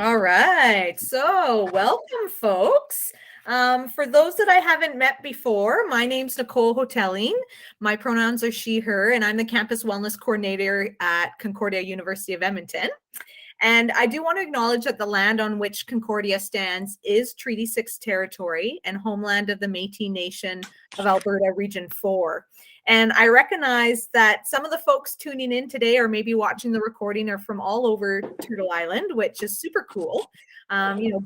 All right. So, welcome, folks. For those that I haven't met before, my name's Nicole Hoteling. My pronouns are she, her, and I'm the campus wellness coordinator at Concordia University of Edmonton. And I do want to acknowledge that the land on which Concordia stands is Treaty 6 territory and homeland of the Métis Nation of Alberta Region 4. And I recognize that some of the folks tuning in today or maybe watching the recording are from all over Turtle Island, which is super cool.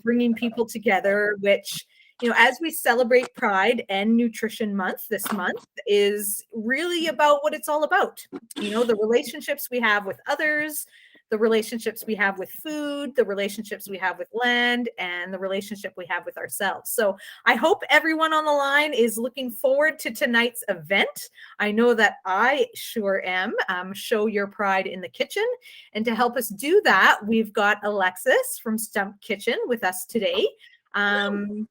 Bringing people together, which, as we celebrate Pride and Nutrition Month this month is really about what it's all about. The relationships we have with others, the relationships we have with food, the relationships we have with land, and the relationship we have with ourselves. So I hope everyone on the line is looking forward to tonight's event. I know that I sure am. Show your pride in the kitchen. And to help us do that, we've got Alexis from Stump Kitchen with us today to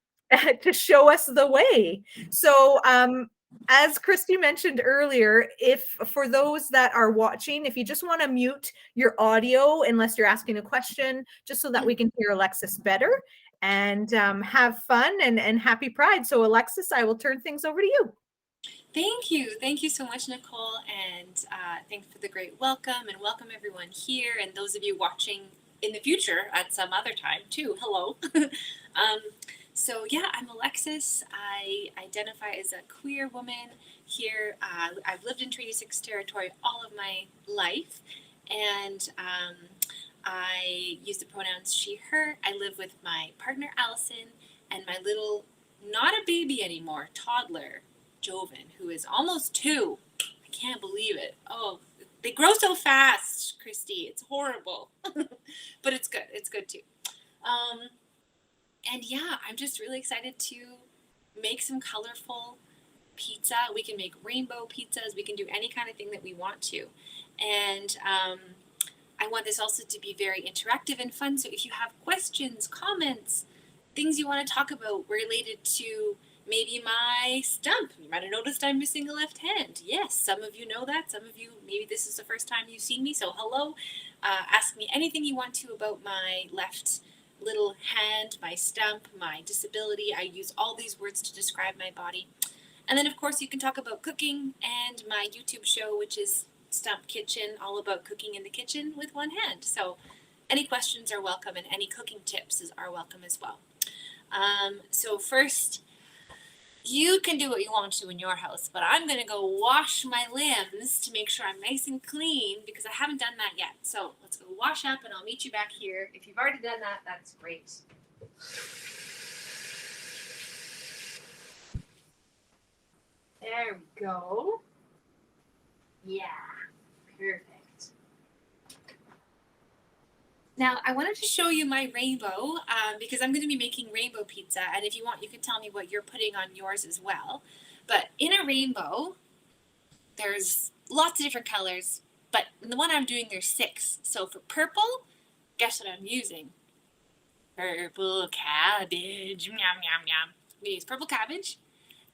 show us the way. So as Christy mentioned earlier, if for those that are watching, if you just want to mute your audio unless you're asking a question, just so that we can hear Alexis better and have fun and happy Pride. So Alexis, I will turn things over to you. Thank you. Thank you so much, Nicole. And thanks for the great welcome, and welcome everyone here and those of you watching in the future at some other time too. Hello. So yeah, I'm Alexis. I identify as a queer woman here. I've lived in Treaty 6 territory all of my life, and I use the pronouns she, her. I live with my partner, Allison, and my little, not a baby anymore, toddler, Joven, who is almost 2. I can't believe it. Oh, they grow so fast, Christy. It's horrible. But it's good. It's good too. And yeah, I'm just really excited to make some colorful pizza. We can make rainbow pizzas. We can do any kind of thing that we want to. And I want this also to be very interactive and fun. So if you have questions, comments, things you want to talk about related to maybe my stump. You might have noticed I'm missing a left hand. Yes, some of you know that. Some of you, maybe this is the first time you've seen me. So hello. Ask me anything you want to about my left little hand, my stump, my disability. I use all these words to describe my body. And then, of course, you can talk about cooking and my YouTube show, which is Stump Kitchen, all about cooking in the kitchen with one hand. So any questions are welcome, and any cooking tips are welcome as well. So first, you can do what you want to in your house, but I'm going to go wash my limbs to make sure I'm nice and clean because I haven't done that yet. So let's go wash up, and I'll meet you back here. If you've already done that, that's great. There we go. Yeah, perfect. Now, I wanted to show you my rainbow because I'm going to be making rainbow pizza. And if you want, you can tell me what you're putting on yours as well. But in a rainbow, there's lots of different colors. But in the one I'm doing, there's 6. So for purple, guess what I'm using? Purple cabbage. Yum, yum, yum. I'm going to use purple cabbage.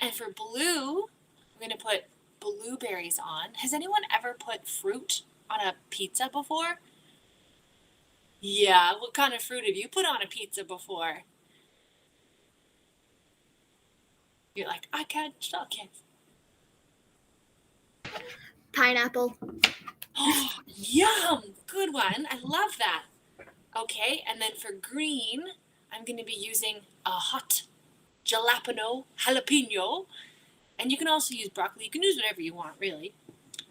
And for blue, I'm going to put blueberries on. Has anyone ever put fruit on a pizza before? Yeah, what kind of fruit have you put on a pizza before? You're like, I can't stop kids. Pineapple. Oh, yum! Good one. I love that. Okay, and then for green, I'm going to be using a hot jalapeno. And you can also use broccoli. You can use whatever you want, really.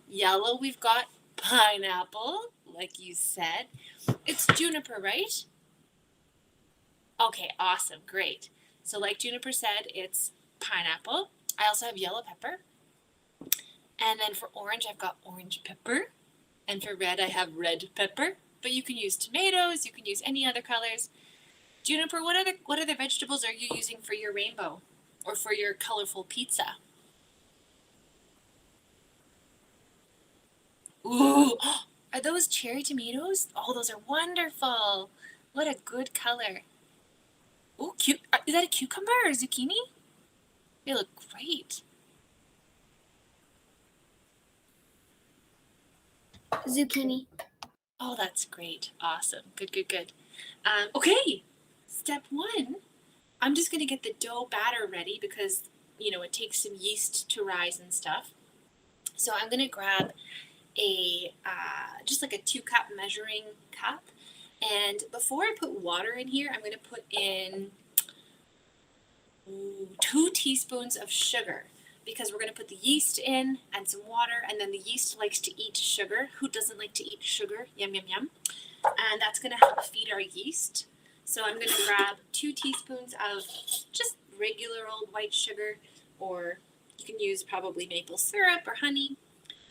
Yellow, we've got pineapple, like you said. It's juniper, right? Okay, awesome, great. So like Juniper said, it's pineapple. I also have yellow pepper. And then for orange, I've got orange pepper. And for red, I have red pepper. But you can use tomatoes, you can use any other colors. Juniper, what other vegetables are you using for your rainbow or for your colorful pizza? Ooh, are those cherry tomatoes? Oh, those are wonderful. What a good color. Ooh, cute. Is that a cucumber or zucchini? They look great. Zucchini. Oh, that's great. Awesome. Good. Okay, step one. I'm just going to get the dough batter ready because, it takes some yeast to rise and stuff. So I'm going to grab just like a 2-cup measuring cup. And before I put water in here, I'm going to put in 2 teaspoons of sugar because we're going to put the yeast in and some water, and then the yeast likes to eat sugar. Who doesn't like to eat sugar? Yum, yum, yum. And that's going to help feed our yeast. So I'm going to grab 2 teaspoons of just regular old white sugar, or you can use probably maple syrup or honey.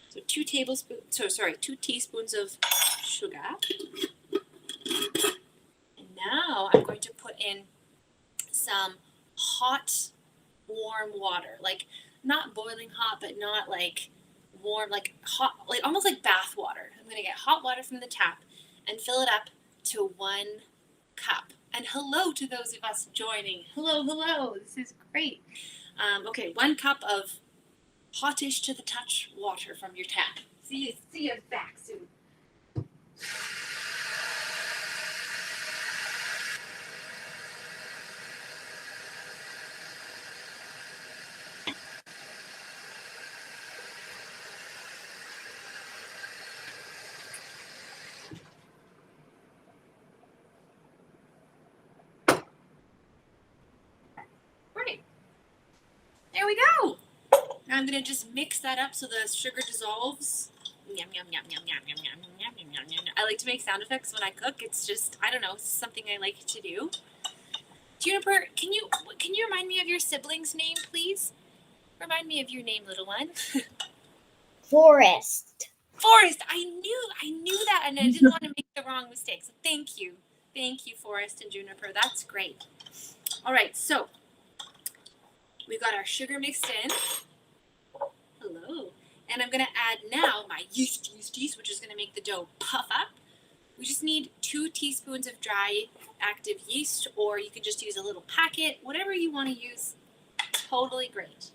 So 2 teaspoons of sugar. And now I'm going to put in some hot, warm water, like not boiling hot, but not like warm, like hot, like almost like bath water. I'm going to get hot water from the tap and fill it up to 1 cup. And hello to those of us joining. Hello. This is great. Okay, 1 cup of hotish to the touch water from your tap. See you back soon. Right. There we go. Now I'm going to just mix that up so the sugar dissolves. Yum, yum, yum, yum, yum, yum, yum, yum, yum, yum, yum. I like to make sound effects when I cook. It's just, I don't know, something I like to do. Juniper, can you remind me of your sibling's name, please? Remind me of your name, little one. Forest. Forest. I knew that, and I didn't want to make the wrong mistake. So thank you, Forest and Juniper. That's great. All right, so we've got our sugar mixed in. Hello. And I'm going to add now my yeast, which is going to make the dough puff up. We just need 2 teaspoons of dry active yeast, or you can just use a little packet, whatever you want to use. Totally great.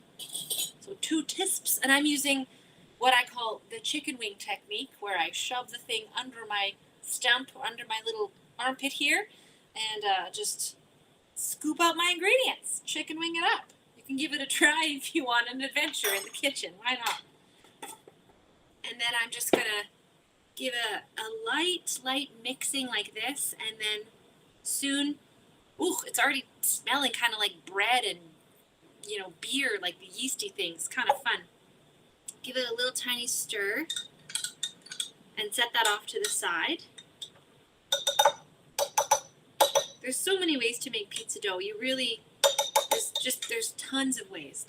So 2 tisps, and I'm using what I call the chicken wing technique, where I shove the thing under my stump, under my little armpit here, and just scoop out my ingredients. Chicken wing it up. You can give it a try if you want an adventure in the kitchen. Why not? And then I'm just going to give a light mixing like this, and then soon, it's already smelling kind of like bread and, beer, like the yeasty things. Kind of fun. Give it a little tiny stir and set that off to the side. There's so many ways to make pizza dough. There's tons of ways.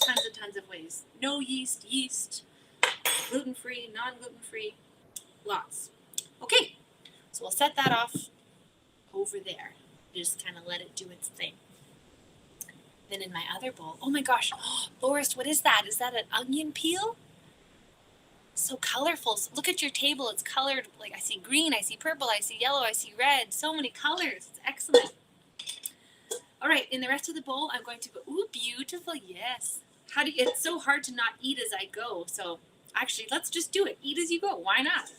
No yeast, gluten-free, non-gluten-free, lots. Okay, so we'll set that off over there. Just kind of let it do its thing. Then in my other bowl, oh my gosh, Forrest, what is that? Is that an onion peel? So colorful. So look at your table. It's colored. Like I see green, I see purple, I see yellow, I see red. So many colors. It's excellent. All right, in the rest of the bowl, I'm going to put, beautiful, yes. It's so hard to not eat as I go. So actually, let's just do it. Eat as you go. Why not?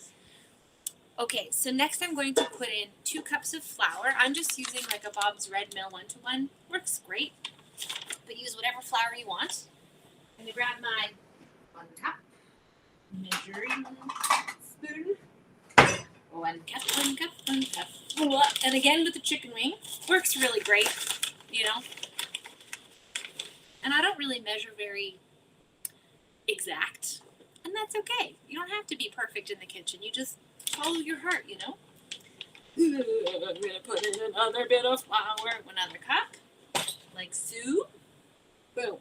Okay, so next I'm going to put in 2 cups of flour. I'm just using like a Bob's Red Mill 1-to-1. Works great. But use whatever flour you want. I'm going to grab my 1 cup measuring spoon. 1 cup. And again with the chicken wing. Works really great, And I don't really measure very exact. And that's okay. You don't have to be perfect in the kitchen. You just follow your heart, I'm going to put in another bit of flour, 1 other cup, like so. Boom.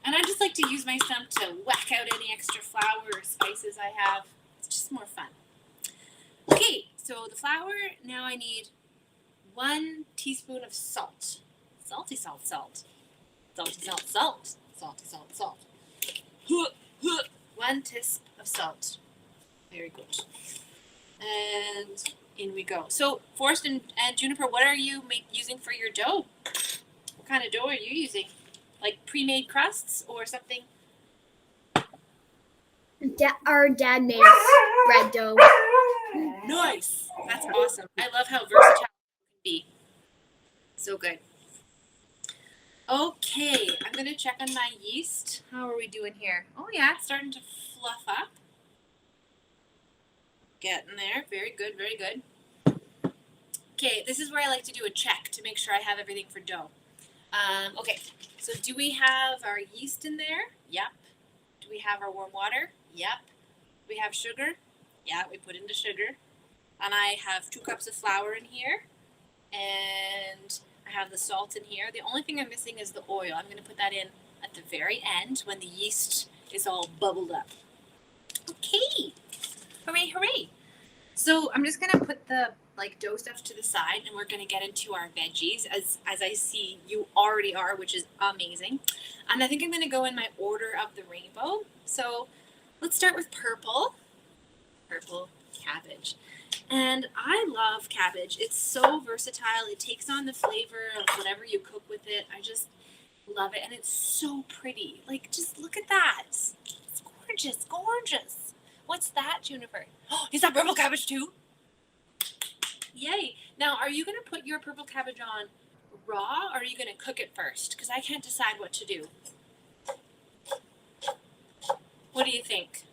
And I just like to use my stump to whack out any extra flour or spices I have. It's just more fun. Okay, so the flour, now I need 1 teaspoon of salt. Salty salt. Salty salt. 1 tisp of salt. Very good. And in we go. So, Forrest and Juniper, what are you using for your dough? What kind of dough are you using? Like pre-made crusts or something? Our dad made us bread dough. Nice. That's awesome. I love how versatile it can be. So good. Okay, I'm going to check on my yeast. How are we doing here? Oh, yeah, it's starting to fluff up. Getting there. Very good, very good. Okay, this is where I like to do a check to make sure I have everything for dough. Okay, so do we have our yeast in there? Yep. Do we have our warm water? Yep. Do we have sugar? Yeah, we put in the sugar. And I have 2 cups of flour in here. And I have the salt in here. The only thing I'm missing is the oil. I'm going to put that in at the very end when the yeast is all bubbled up. Okay. Hooray, hooray. So I'm just going to put the dough stuff to the side, and we're going to get into our veggies as I see you already are, which is amazing. And I think I'm going to go in my order of the rainbow. So let's start with purple cabbage. And I love cabbage. It's so versatile. It takes on the flavor of whatever you cook with it. I just love it. And it's so pretty. Just look at that. It's gorgeous, gorgeous. What's that, Juniper? Oh, is that purple cabbage too? Yay. Now, are you going to put your purple cabbage on raw, or are you going to cook it first? Because I can't decide what to do. What do you think?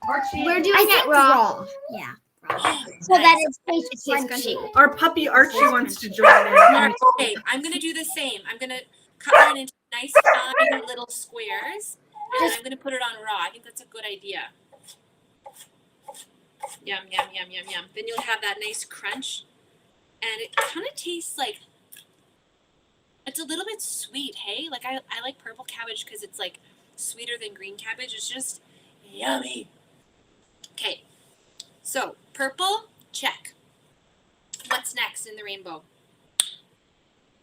We're doing it raw. Yeah. So Nice. that it tastes crunchy. Our puppy Archie wants to join in. Okay, I'm going to do the same. I'm going to cut mine into nice, fine little squares, and I'm going to put it on raw. I think that's a good idea. Yum, yum, yum, yum, yum. Then you'll have that nice crunch, and it kind of tastes like, it's a little bit sweet, hey? I like purple cabbage because it's sweeter than green cabbage. It's just yummy. Okay, so purple, check. What's next in the rainbow?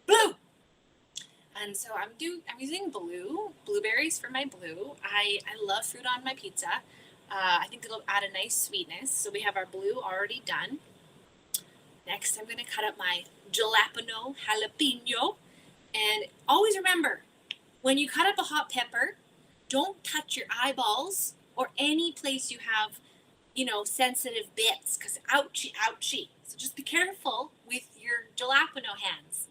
Blue. And so I'm using blueberries for my blue. I love fruit on my pizza. I think it'll add a nice sweetness. So we have our blue already done. Next, I'm going to cut up my jalapeno. And always remember, when you cut up a hot pepper, don't touch your eyeballs or any place you have, sensitive bits, because ouchie, ouchie. So just be careful with your jalapeno hands.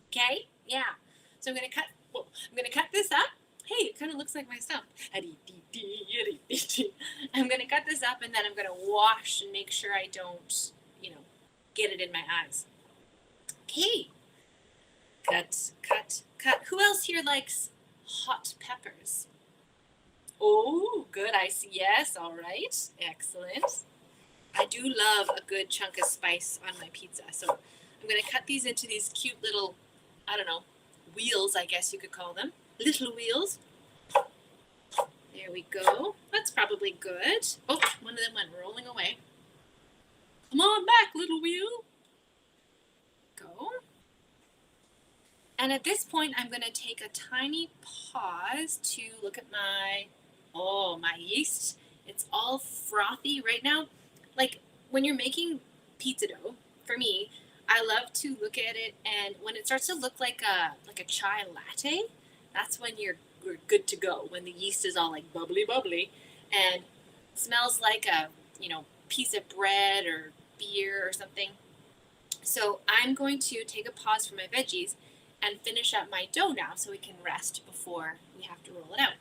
Okay? Yeah. So I'm going to cut this up. Hey, it kind of looks like my stump. I'm going to cut this up, and then I'm going to wash and make sure I don't, get it in my eyes. Okay. Cut, cut, cut. Who else here likes hot peppers? Oh, good. I see. Yes. All right. Excellent. I do love a good chunk of spice on my pizza. So I'm going to cut these into these cute little, wheels, I guess you could call them. Little wheels. There we go. That's probably good. Oh, one of them went rolling away. Come on back, little wheel. Go. And at this point, I'm going to take a tiny pause to look at my yeast. It's all frothy right now. When you're making pizza dough, for me, I love to look at it, and when it starts to look like a chai latte, that's when we're good to go. When the yeast is all bubbly, and smells like a piece of bread or beer or something. So I'm going to take a pause from my veggies and finish up my dough now, so we can rest before we have to roll it out.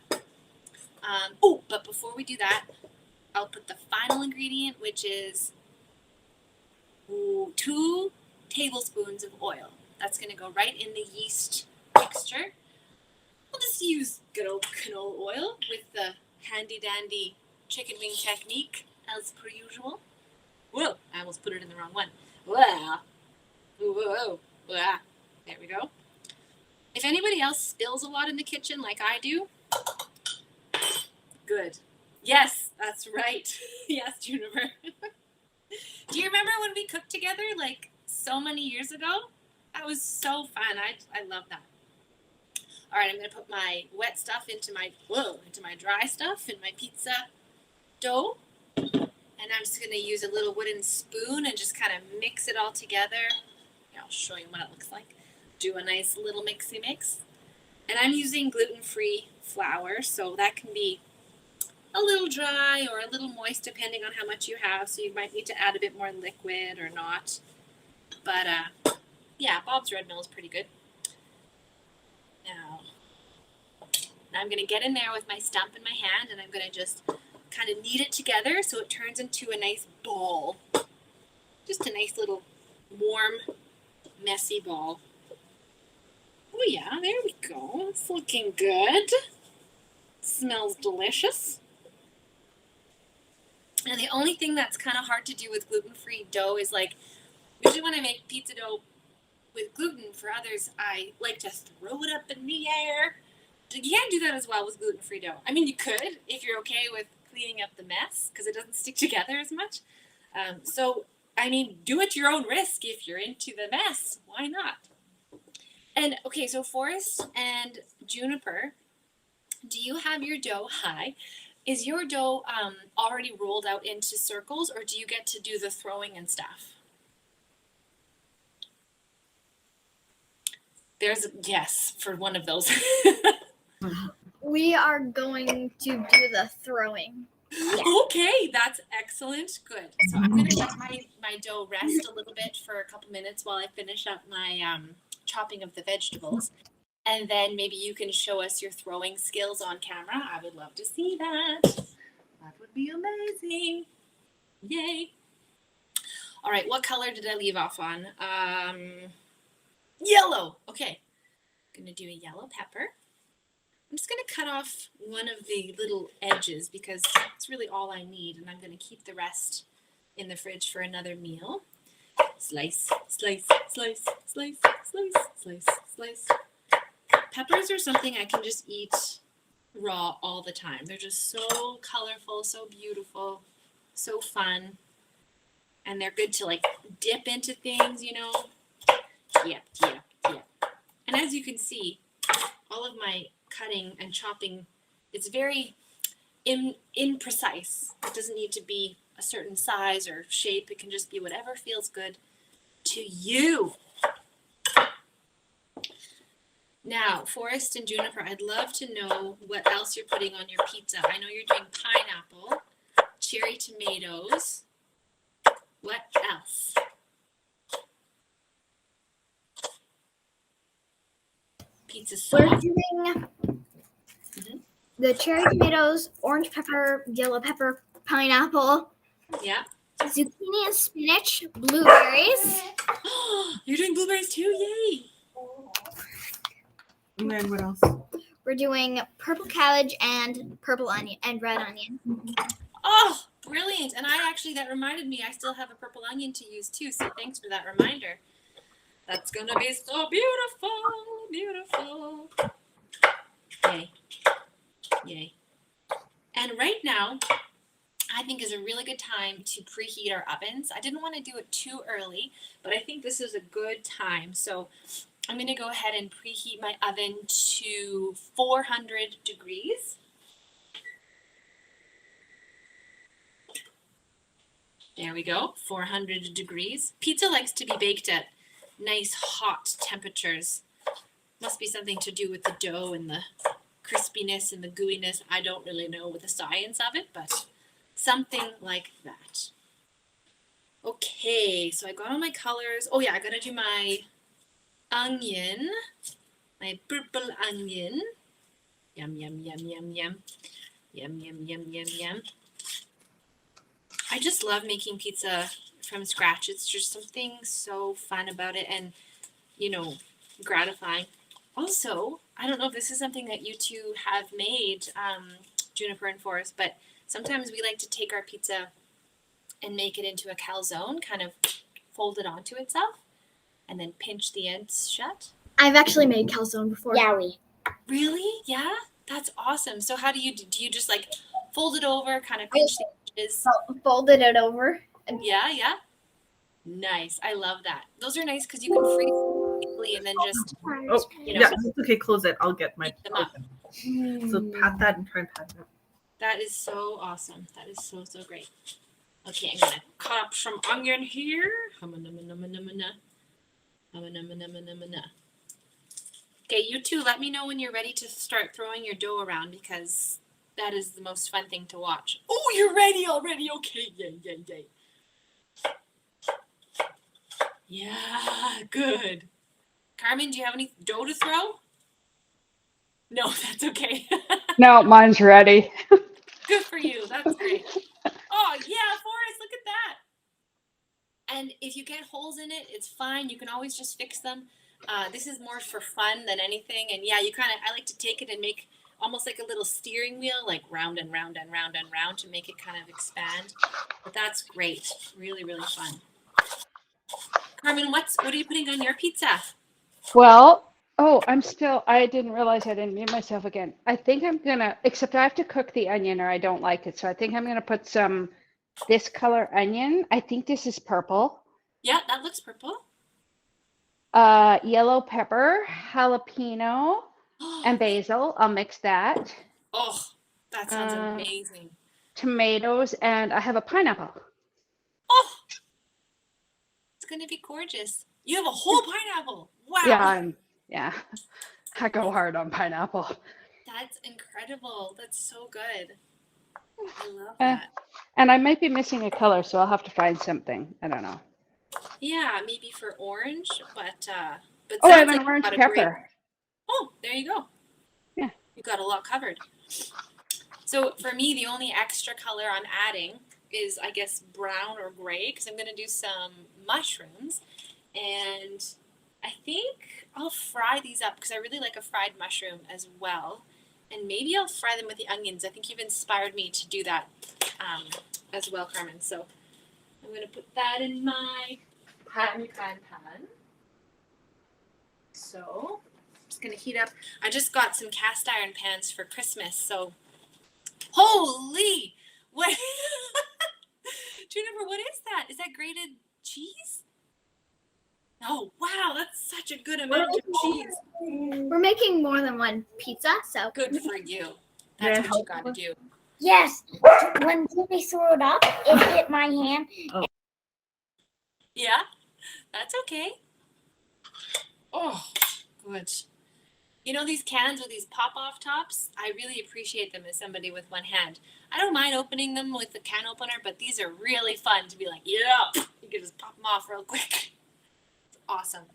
But before we do that, I'll put the final ingredient, which is 2 tablespoons of oil. That's going to go right in the yeast mixture. We'll just use good old canola oil with the handy-dandy chicken wing technique, as per usual. Whoa, I almost put it in the wrong one. Whoa. Whoa. Whoa. There we go. If anybody else spills a lot in the kitchen like I do, good. Yes, that's right. Yes, Juniper. Do you remember when we cooked together so many years ago? That was so fun. I love that. All right, I'm going to put my wet stuff into my dry stuff in my pizza dough. And I'm just going to use a little wooden spoon and just kind of mix it all together. Yeah, I'll show you what it looks like. Do a nice little mixy mix. And I'm using gluten-free flour, so that can be a little dry or a little moist depending on how much you have. So you might need to add a bit more liquid or not. But yeah, Bob's Red Mill is pretty good. Now I'm going to get in there with my stump in my hand, and I'm going to just kind of knead it together so it turns into a nice ball. Just a nice little warm, messy ball. Oh yeah, there we go. It's looking good. Smells delicious. And the only thing that's kind of hard to do with gluten-free dough is like, usually when I make pizza dough with gluten for others, I like to throw it up in the air. You can't do that as well with gluten-free dough. I mean, you could if you're okay with cleaning up the mess because it doesn't stick together as much. So, I mean, do at your own risk if you're into the mess. Why not? And, okay, so Forrest and Juniper, do you have your dough high? Is your dough already rolled out into circles, or do you get to do the throwing and stuff? There's a yes for one of those. We are going to do the throwing. Yeah. Okay, that's excellent. Good. So I'm going to let my dough rest a little bit for a couple minutes while I finish up my chopping of the vegetables. And then maybe you can show us your throwing skills on camera. I would love to see that. That would be amazing. Yay. All right, what color did I leave off on? Yellow. Okay. I'm going to do a yellow pepper. I'm just going to cut off one of the little edges because it's really all I need, and I'm going to keep the rest in the fridge for another meal. Slice, slice, slice, slice, slice, slice, slice. Peppers are something I can just eat raw all the time. They're just so colorful, so beautiful, so fun, and they're good to like dip into things, you know. Yep. And as you can see, all of my cutting and chopping, it's very imprecise. It doesn't need to be a certain size or shape. It can just be whatever feels good to you. Now, Forrest and Juniper, I'd love to know what else you're putting on your pizza. I know you're doing pineapple, cherry tomatoes. What else? Pizza sauce. We're doing the cherry tomatoes, orange pepper, yellow pepper, pineapple. Yeah. Zucchini and spinach, blueberries. You're doing blueberries too? Yay. And then what else? We're doing purple cabbage and purple onion and red onion. Oh, brilliant. And that reminded me, I still have a purple onion to use too. So thanks for that reminder. That's going to be so beautiful. Beautiful. Yay. And right now, I think is a really good time to preheat our ovens. I didn't want to do it too early, but I think this is a good time. So I'm going to go ahead and preheat my oven to 400 degrees. There we go, 400 degrees. Pizza likes to be baked at nice hot temperatures. Must be something to do with the dough and the crispiness and the gooiness. I don't really know with the science of it, but something like that. Okay, so I got all my colors. Oh yeah, I gotta do my onion, my purple onion. Yum, yum, yum, yum, yum. Yum, yum, yum, yum, yum. I just love making pizza from scratch. It's just something so fun about it and, gratifying. Also, I don't know if this is something that you two have made, Juniper and Forrest, but sometimes we like to take our pizza and make it into a calzone, kind of fold it onto itself, and then pinch the ends shut. I've actually made calzone before. Really? Yeah? That's awesome. So how do you just like fold it over, kind of pinch the edges? Folded it over. Yeah. Nice. I love that. Those are nice because you can freeze quickly and then just, Yeah, it's okay. Close it. I'll get my. heat them up. So pat that and try and pat it. That is so awesome. That is so, so great. Okay, I'm going to cut up some onion here. Okay, you two, let me know when you're ready to start throwing your dough around because That is the most fun thing to watch. Oh, you're ready already. Okay, yay. Yeah, good. Carmen, do you have any dough to throw? No, that's okay. No, mine's ready. Good for you. That's great. Oh, yeah, Forrest, look at that. And if you get holes in it, it's fine. You can always just fix them. This is more for fun than anything. And yeah, I like to take it and make almost like a little steering wheel, like round and round and round and round to make it kind of expand. But that's great. Really, really fun. Carmen, what are you putting on your pizza? Well, I didn't realize I didn't mute myself again. I think except I have to cook the onion or I don't like it. So I think I'm going to put this color onion. I think this is purple. Yeah, that looks purple. Yellow pepper, jalapeno, and basil. I'll mix that. Oh, that sounds amazing. Tomatoes, and I have a pineapple. Oh, it's going to be gorgeous. You have a whole pineapple. Wow. Yeah. I go hard on pineapple. That's incredible. That's so good. I love that. And I might be missing a color, so I'll have to find something. I don't know. Yeah, maybe for orange, but I have sounds an orange you've got a pepper. Oh, there you go. Yeah. You got a lot covered. So for me, the only extra color I'm adding is, I guess, brown or gray, because I'm going to do some mushrooms. And I think I'll fry these up because I really like a fried mushroom as well. And maybe I'll fry them with the onions. I think you've inspired me to do that as well, Carmen. So I'm going to put that in my pan. So I'm just going to heat up. I just got some cast iron pans for Christmas. So holy, what? Jennifer, what is that? Is that grated cheese? Oh, wow, that's such a good amount of cheese. We're making more than one pizza, so. Good for you. That's what you got to do. Yes. When Jimmy threw it up, it hit my hand. Oh. Yeah, that's okay. Oh, good. You know these cans with these pop-off tops? I really appreciate them as somebody with one hand. I don't mind opening them with the can opener, but these are really fun to be like, yeah, you can just pop them off real quick. It's awesome.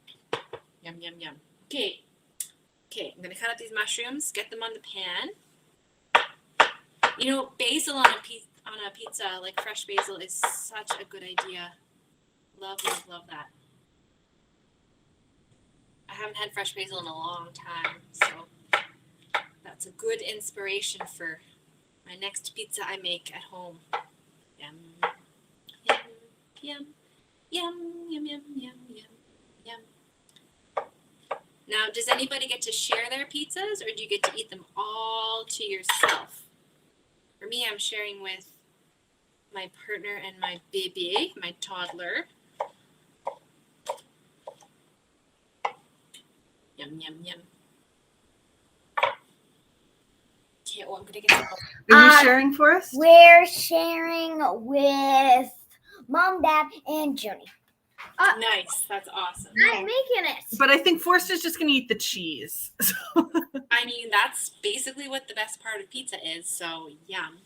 Yum, yum, yum. Okay, I'm going to cut up these mushrooms, get them on the pan. You know, basil on a pizza, like fresh basil, is such a good idea. Love, love, love that. I haven't had fresh basil in a long time, so that's a good inspiration for my next pizza I make at home. Yum, yum, yum, yum, yum, yum, yum, yum, yum. Now, does anybody get to share their pizzas, or do you get to eat them all to yourself? For me, I'm sharing with my partner and my baby, my toddler. Yum, yum, yum. Okay, well, I'm going to get some. Are you sharing for us? We're sharing with Mom, Dad, and Junie. Nice. That's awesome. I'm making it. But I think Forrester's just going to eat the cheese. I mean, that's basically what the best part of pizza is, so yum.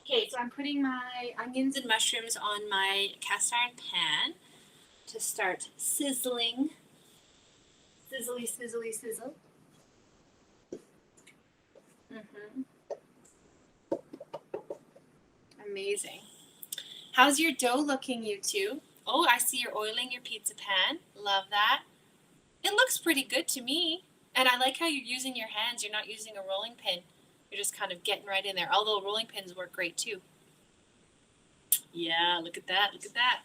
Okay, so I'm putting my onions and mushrooms on my cast iron pan to start sizzling. Sizzly, sizzly, sizzle. Amazing. How's your dough looking, you two? Oh, I see you're oiling your pizza pan. Love that. It looks pretty good to me. And I like how you're using your hands. You're not using a rolling pin. You're just kind of getting right in there. Although rolling pins work great too. Yeah, look at that. Look at that.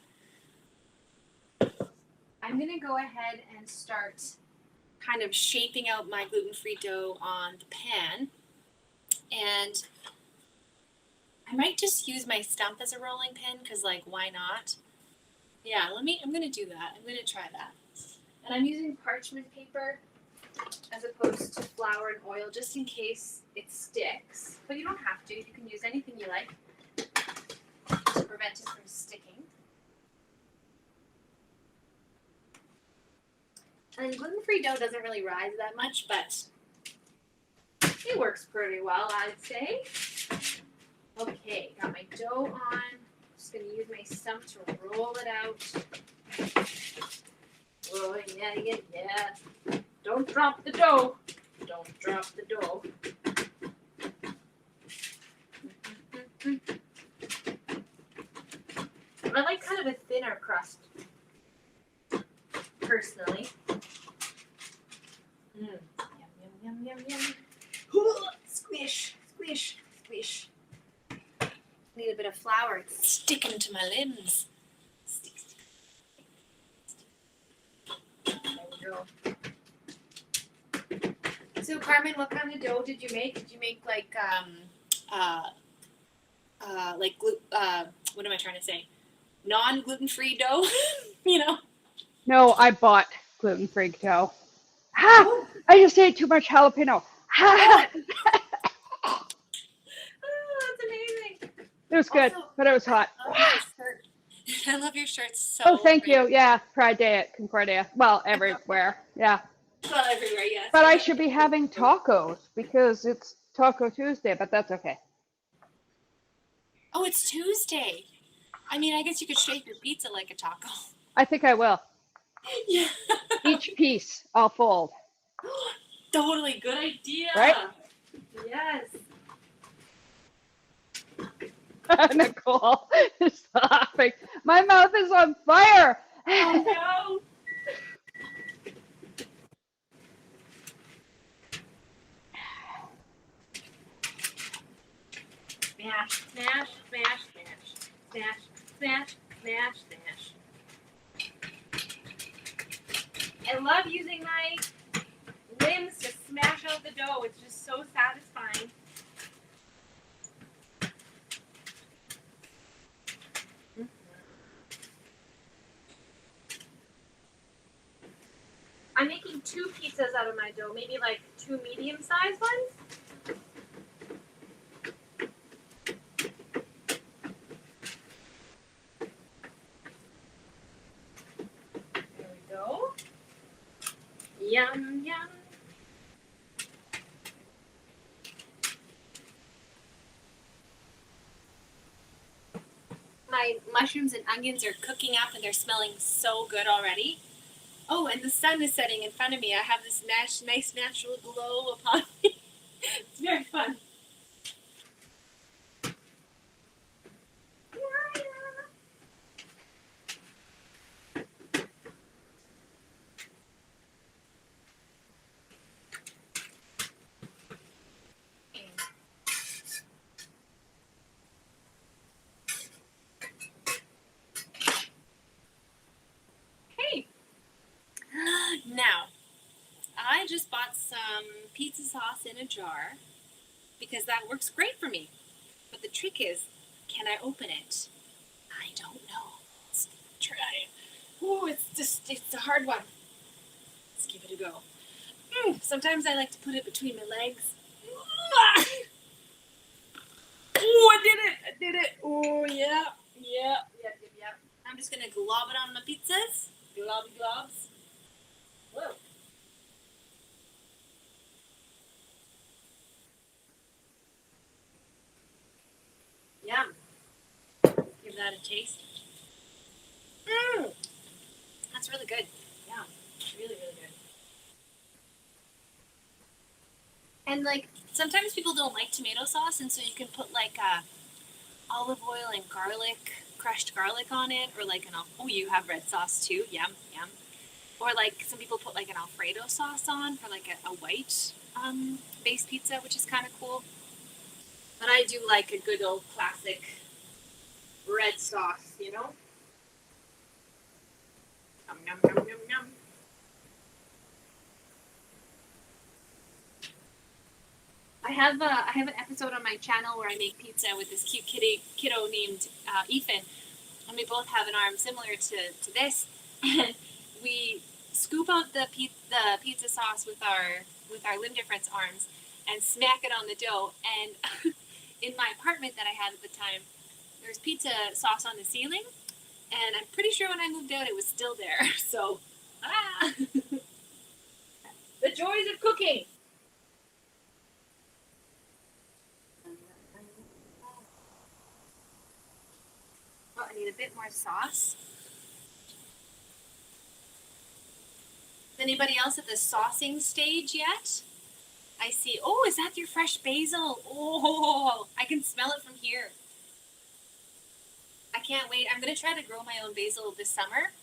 I'm going to go ahead and start kind of shaping out my gluten-free dough on the pan. And I might just use my Stump as a rolling pin because, like, why not? Yeah, I'm going to do that. I'm going to try that. And I'm using parchment paper as opposed to flour and oil just in case it sticks. But you don't have to. You can use anything you like to prevent it from sticking. And gluten-free dough doesn't really rise that much, but It works pretty well, I'd say. Okay, got my dough on. Just gonna use my stump to roll it out. Oh, yeah. Don't drop the dough. Don't drop the dough. I like kind of a thinner crust, personally. Yum, yum, yum, yum, yum. Squish, squish, squish. Need a bit of flour. It's sticking to my limbs. Stick, stick. There we go. So Carmen, what kind of dough did you make? Did you make like what am I trying to say? Non-gluten-free dough, you know? No, I bought gluten-free dough. Ha! I just ate too much jalapeno. Ha! Oh, that's amazing. It was good, Also, but it was hot. I love your shirt. I love your shirt so Oh, thank great. you. Yeah, Pride Day at Concordia. Well, everywhere. Yeah. Well, everywhere, yes. But I should be having tacos because it's Taco Tuesday, but that's okay. Oh, it's Tuesday. I mean, I guess you could shape your pizza like a taco. I think I will. Yeah. Each piece I'll fold. Totally good idea. Right? Yes. Nicole is laughing. My mouth is on fire. Oh no. Smash, smash, smash, smash, smash, smash, smash, smash. I love using my limbs to smash out the dough. It's just so satisfying. I'm making 2 pizzas out of my dough, maybe like 2 medium-sized ones. There we go. Yum, yum. My mushrooms and onions are cooking up and they're smelling so good already. Oh, and the sun is setting in front of me. I have this nice natural glow upon me. It's very fun. Okay. Now, I just bought some pizza sauce in a jar because that works great for me. But the trick is, can I open it? I don't know. Let's try. Ooh, it's a hard one. Let's give it a go. Sometimes I like to put it between my legs. Oh, I did it. Oh, yeah. I'm just going to glob it on my pizzas. Globby globs. Whoa. Yum. Give that a taste. That's really good. Yeah, really, really good. And like sometimes people don't like tomato sauce, and so you can put like olive oil and garlic, crushed garlic on it, or like you have red sauce too. Yum, yum. Or like some people put like an Alfredo sauce on for like a white based pizza, which is kind of cool. But I do like a good old classic red sauce, you know? Yum, yum, yum, yum, yum. I have an episode on my channel where I make pizza with this cute kiddo named Ethan, and we both have an arm similar to this, and we scoop out the pizza sauce with our limb difference arms and smack it on the dough. And in my apartment that I had at the time, there's pizza sauce on the ceiling, and I'm pretty sure when I moved out it was still there. So, the joys of cooking. sauce. Is anybody else at the saucing stage yet? I see. Oh, is that your fresh basil? Oh, I can smell it from here. I can't wait. I'm going to try to grow my own basil this summer.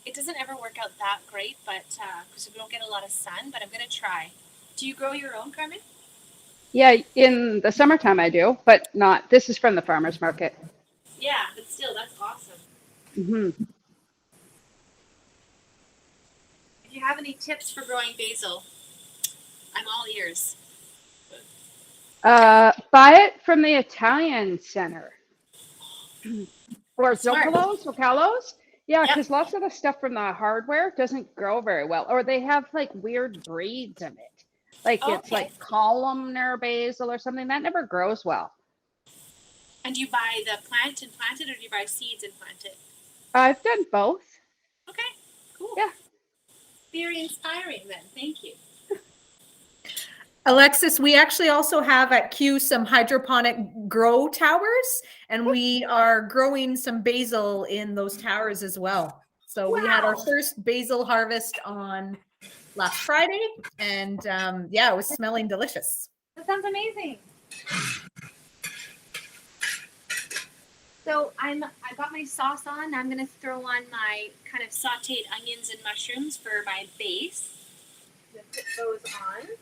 It doesn't ever work out that great, but because we don't get a lot of sun, but I'm going to try. Do you grow your own, Carmen? Yeah, in the summertime I do, but not. This is from the farmer's market. Yeah, but still, that's awesome. Hmm. If you have any tips for growing basil, I'm all ears. Buy it from the Italian center. Or Smart. Zocalos. Yeah, Yep. because lots of the stuff from the hardware doesn't grow very well. Or they have like weird breeds in it. Like it's Okay. like columnar basil or something. That never grows well. And do you buy the plant and plant it, or do you buy seeds and plant it? I've done both. Okay, cool. Yeah. Very inspiring then. Thank you. Alexis, we actually also have at Q some hydroponic grow towers, and we are growing some basil in those towers as well. So we had our Wow. first basil harvest on last Friday, and yeah, it was smelling delicious. That sounds amazing. So I got my sauce on. I'm gonna throw on my kind of sautéed onions and mushrooms for my base. I'm gonna put those on.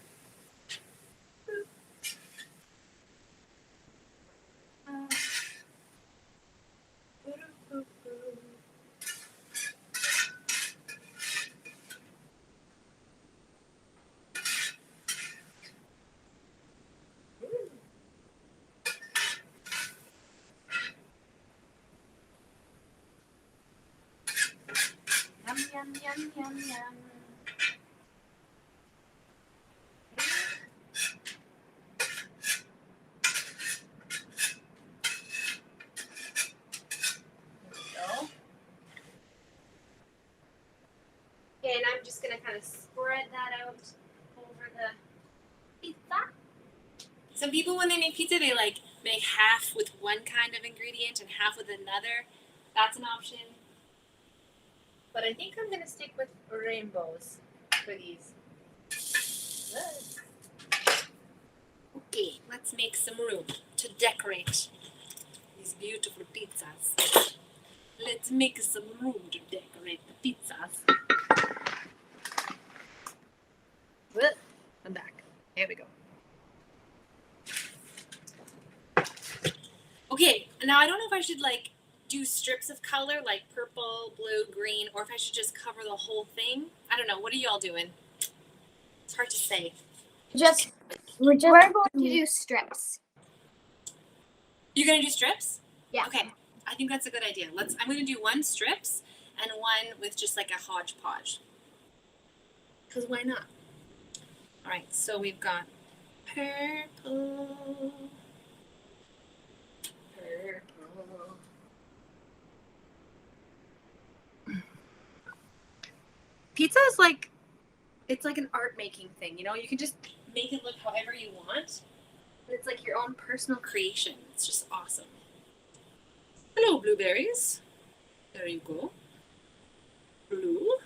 Yum, yum, yum, yum, yum. Okay, and I'm just gonna kind of spread that out over the pizza. Some people, when they make pizza, they like make half with one kind of ingredient and half with another. That's an option. But I think I'm gonna stick with rainbows for these. Okay, let's make some room to decorate these beautiful pizzas. Let's make some room to decorate the pizzas. I'm back. Here we go. Okay, now I don't know if I should like do strips of color like purple, blue, green, or if I should just cover the whole thing. I don't know. What are y'all doing? It's hard to say. We're going to do strips. You're gonna do strips? Yeah. Okay, I think that's a good idea. I'm gonna do one strips and one with just like a hodgepodge. Cause why not? All right, so we've got purple. Pizza is like, it's like an art making thing, you know? You can just make it look however you want. And it's like your own personal creation. It's just awesome. Hello, blueberries. There you go. Blue.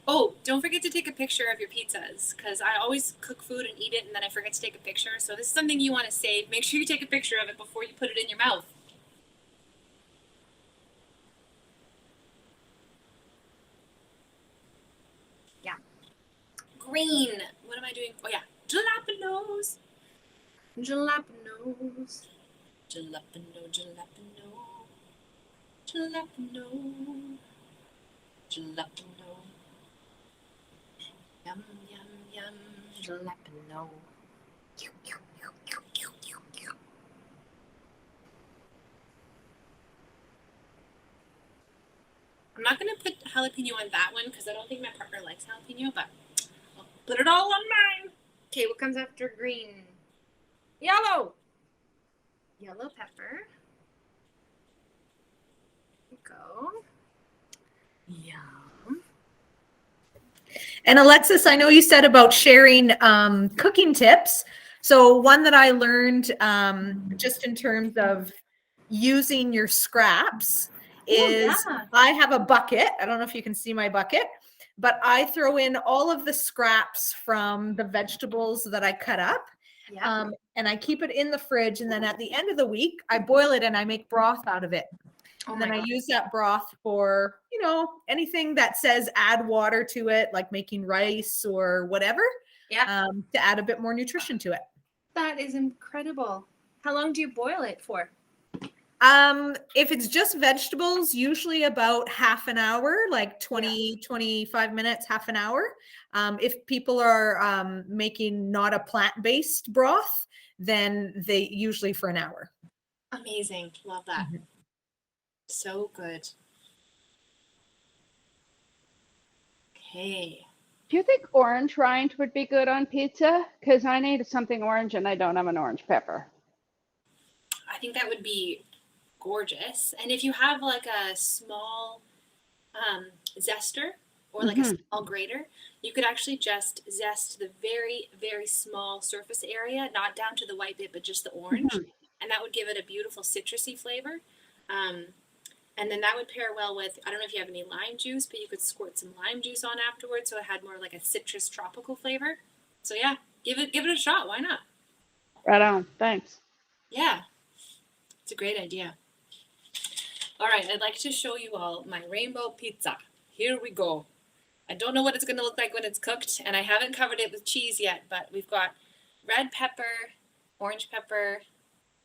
Oh, don't forget to take a picture of your pizzas, because I always cook food and eat it and then I forget to take a picture. So this is something you want to save. Make sure you take a picture of it before you put it in your mouth. Yeah. Green. What am I doing? Oh, yeah. Jalapenos. Jalapenos. Jalapeno, jalapeno. Jalapeno. Jalapeno. Yum, yum, yum. Jalapeno. I'm not going to put jalapeno on that one because I don't think my partner likes jalapeno, but I'll put it all on mine. Okay, what comes after green? Yellow. Yellow pepper. There we go. Yum. And Alexis, I know you said about sharing cooking tips. So one that I learned just in terms of using your scraps Ooh, is yeah. I have a bucket. I don't know if you can see my bucket, but I throw in all of the scraps from the vegetables that I cut up. Yeah. And I keep it in the fridge. And then at the end of the week, I boil it and I make broth out of it. Oh And my then I God. use that broth for, anything that says add water to it, like making rice or whatever, Yeah. to add a bit more nutrition to it. That is incredible. How long do you boil it for? If it's just vegetables, usually about half an hour, like 20, 25 minutes, half an hour. If people are making not a plant-based broth, then they usually for an hour. Amazing. Love that. Mhm. So good. Okay. Do you think orange rind would be good on pizza? Because I need something orange and I don't have an orange pepper. I think that would be gorgeous. And if you have like a small zester or like a small grater, you could actually just zest the very, very small surface area, not down to the white bit, but just the orange. And that would give it a beautiful citrusy flavor. And then that would pair well with, I don't know if you have any lime juice, but you could squirt some lime juice on afterwards so it had more like a citrus tropical flavor. So yeah, give it a shot. Why not? Right on. Thanks. Yeah, it's a great idea. All right, I'd like to show you all my rainbow pizza. Here we go. I don't know what it's going to look like when it's cooked, and I haven't covered it with cheese yet, but we've got red pepper, orange pepper,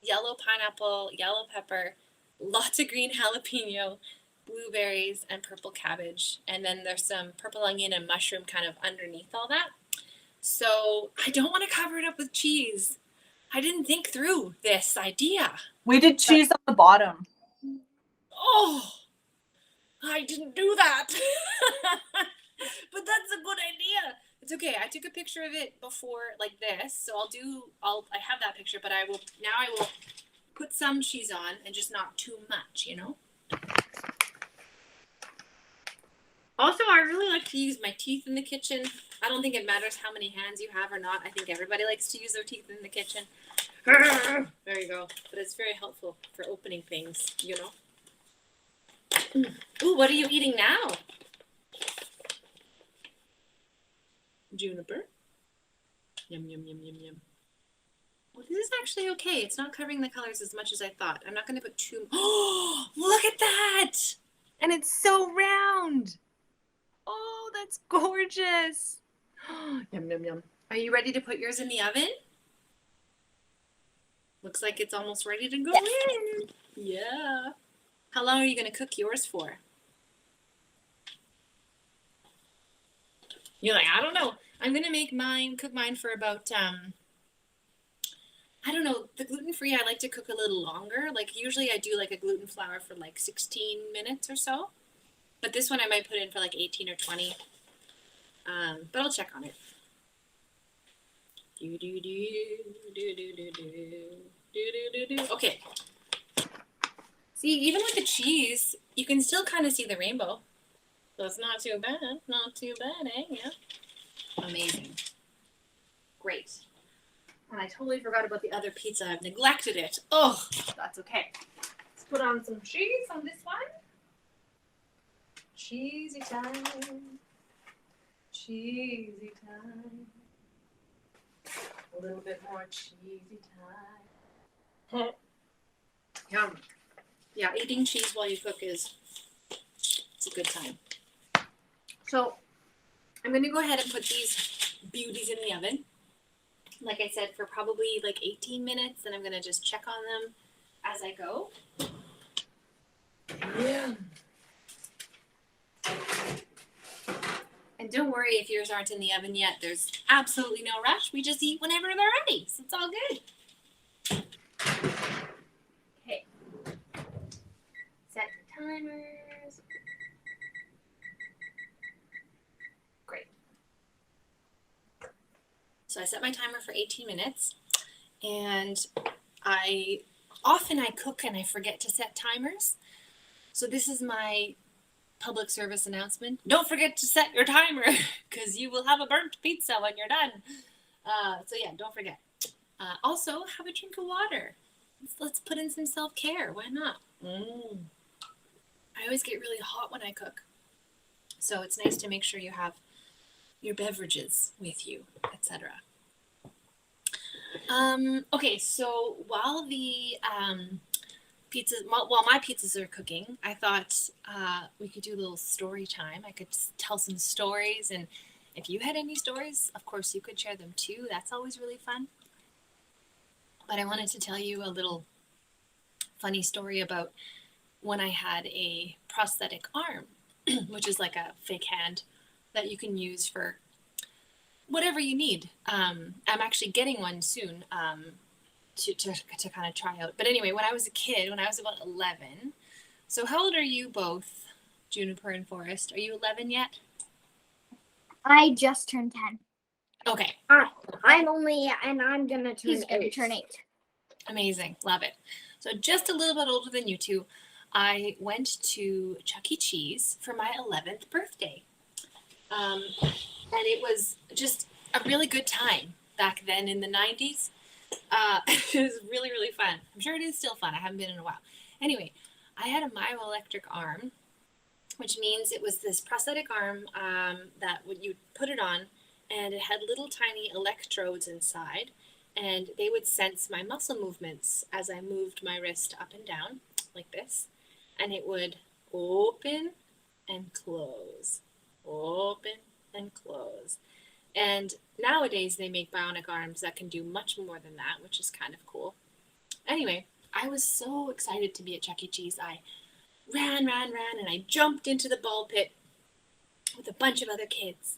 yellow pineapple, yellow pepper, lots of green jalapeno, blueberries, and purple cabbage. And then there's some purple onion and mushroom kind of underneath all that. So I don't want to cover it up with cheese. I didn't think through this idea. We did cheese on the bottom. Oh, I didn't do that. But that's a good idea. It's okay. I took a picture of it before like this. So I have that picture, but I will put some cheese on and just not too much, Also, I really like to use my teeth in the kitchen. I don't think it matters how many hands you have or not. I think everybody likes to use their teeth in the kitchen. There you go. But it's very helpful for opening things, Ooh, what are you eating now? Juniper. Yum, yum, yum, yum, yum. Well, this is actually okay. It's not covering the colors as much as I thought. I'm not going to put too... Oh, look at that! And it's so round. Oh, that's gorgeous. Yum, yum, yum. Are you ready to put yours in the oven? Looks like it's almost ready to go in. Yeah. How long are you going to cook yours for? You're like, I don't know. I'm going to cook mine for about, I don't know, the gluten-free, I like to cook a little longer. Like usually I do like a gluten flour for like 16 minutes or so. But this one I might put in for like 18 or 20. But I'll check on it. Okay. See, even with the cheese, you can still kind of see the rainbow. So it's not too bad. Not too bad, eh? Yeah. Amazing. Great. And I totally forgot about the other pizza. I've neglected it. Oh, that's okay. Let's put on some cheese on this one. Cheesy time. Cheesy time. A little bit more cheesy time. Yum. Yeah, eating cheese while you cook it's a good time. So I'm going to go ahead and put these beauties in the oven. Like I said, for probably like 18 minutes, and I'm going to just check on them as I go. Yeah. And don't worry if yours aren't in the oven yet. There's absolutely no rush. We just eat whenever they're ready. So it's all good. Okay. Set the timers. Great. So I set my timer for 18 minutes. And often I cook and I forget to set timers. So this is my public service announcement. Don't forget to set your timer because you will have a burnt pizza when you're done. So yeah, don't forget. Also, have a drink of water. let's put in some self-care. Why not? I always get really hot when I cook. So it's nice to make sure you have your beverages with you, etc. Okay, so while the while my pizzas are cooking, I thought we could do a little story time. I could tell some stories, and if you had any stories, of course you could share them too. That's always really fun. But I wanted to tell you a little funny story about when I had a prosthetic arm, which is like a fake hand that you can use for whatever you need. I'm actually getting one soon to kind of try out. But anyway, when I was a kid, when I was about 11, so how old are you both, Juniper and Forrest? Are you 11 yet? I just turned 10. Okay. I'm gonna turn 8. Amazing. Love it. So just a little bit older than you two, I went to Chuck E. Cheese for my 11th birthday. And it was just a really good time back then in the 90s. It was really, really fun. I'm sure it is still fun. I haven't been in a while. Anyway, I had a myoelectric arm, which means it was this prosthetic arm that when you put it on, and it had little tiny electrodes inside, and they would sense my muscle movements as I moved my wrist up and down like this, and it would open and close, open and close. And nowadays they make bionic arms that can do much more than that, which is kind of cool. Anyway, I was so excited to be at Chuck E. Cheese. I ran, and I jumped into the ball pit with a bunch of other kids.